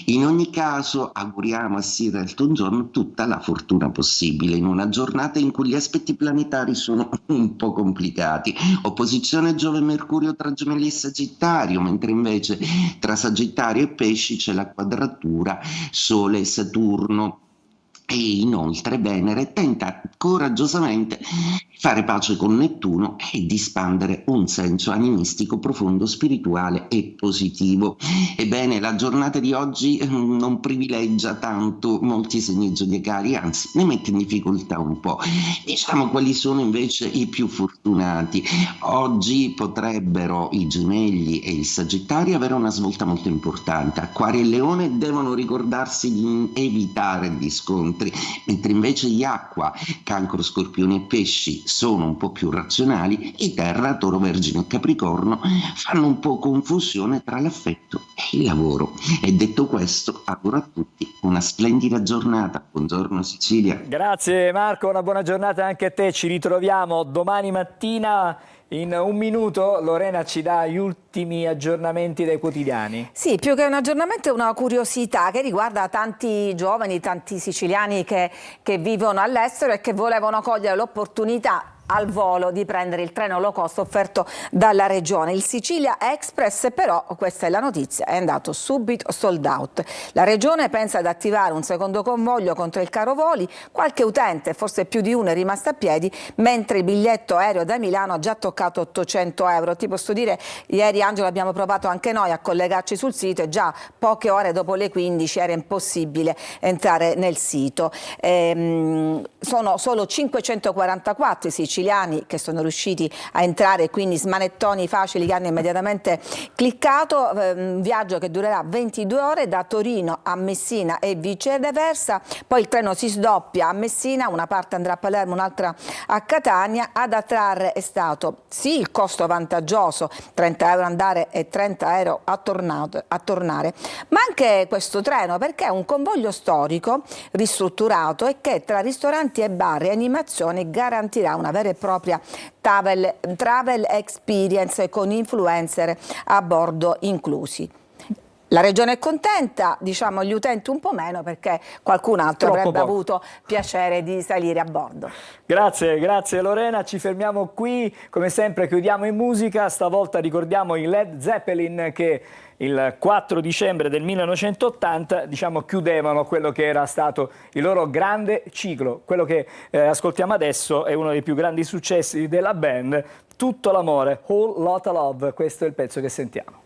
In ogni caso auguriamo a Sir Elton John tutta la fortuna possibile in una giornata in cui gli aspetti planetari sono un po' complicati, opposizione Giove-Mercurio tra Gemelli e Sagittario, mentre invece tra Sagittario e Pesci c'è la quadratura Sole-Saturno. E inoltre Venere tenta coraggiosamente di fare pace con Nettuno e di espandere un senso animistico profondo, spirituale e positivo. Ebbene, la giornata di oggi non privilegia tanto molti segni zodiacali, anzi ne mette in difficoltà un po'. Diciamo quali sono invece i più fortunati. Oggi potrebbero i Gemelli e il Sagittario avere una svolta molto importante. Acquario e Leone devono ricordarsi di evitare gli scontri, mentre invece gli Acqua, Cancro, Scorpioni e Pesci sono un po' più razionali, i Terra, Toro, Vergine e Capricorno fanno un po' confusione tra l'affetto e il lavoro. E detto questo, auguro a tutti una splendida giornata. Buongiorno Sicilia. Grazie Marco, una buona giornata anche a te, ci ritroviamo domani mattina. In un minuto Lorena ci dà gli ultimi aggiornamenti dei quotidiani. Sì, più che un aggiornamento è una curiosità che riguarda tanti giovani, tanti siciliani che vivono all'estero e che volevano cogliere l'opportunità al volo di prendere il treno low cost offerto dalla regione. Il Sicilia Express però, questa è la notizia, è andato subito sold out. La regione pensa ad attivare un secondo convoglio contro il caro voli, qualche utente, forse più di uno, è rimasto a piedi, mentre il biglietto aereo da Milano ha già toccato 800 euro. Ti posso dire, ieri Angelo abbiamo provato anche noi a collegarci sul sito e già poche ore dopo le 15 era impossibile entrare nel sito. Sono solo 544 i siciliani che sono riusciti a entrare, quindi smanettoni facili che hanno immediatamente cliccato. Un viaggio che durerà 22 ore da Torino a Messina e viceversa, poi il treno si sdoppia a Messina, una parte andrà a Palermo, un'altra a Catania. Ad attrarre è stato sì il costo vantaggioso, 30 euro andare e 30 euro a tornare, ma anche questo treno perché è un convoglio storico ristrutturato e che tra ristoranti e bar e animazione garantirà una vera e propria travel experience con influencer a bordo inclusi. La regione è contenta, diciamo gli utenti un po' meno perché qualcun altro avrebbe avuto piacere di salire a bordo. Grazie Lorena, ci fermiamo qui, come sempre chiudiamo in musica, stavolta ricordiamo i Led Zeppelin che il 4 dicembre del 1980 chiudevano quello che era stato il loro grande ciclo. Quello che ascoltiamo adesso è uno dei più grandi successi della band, Tutto l'amore, Whole Lotta Love, questo è il pezzo che sentiamo.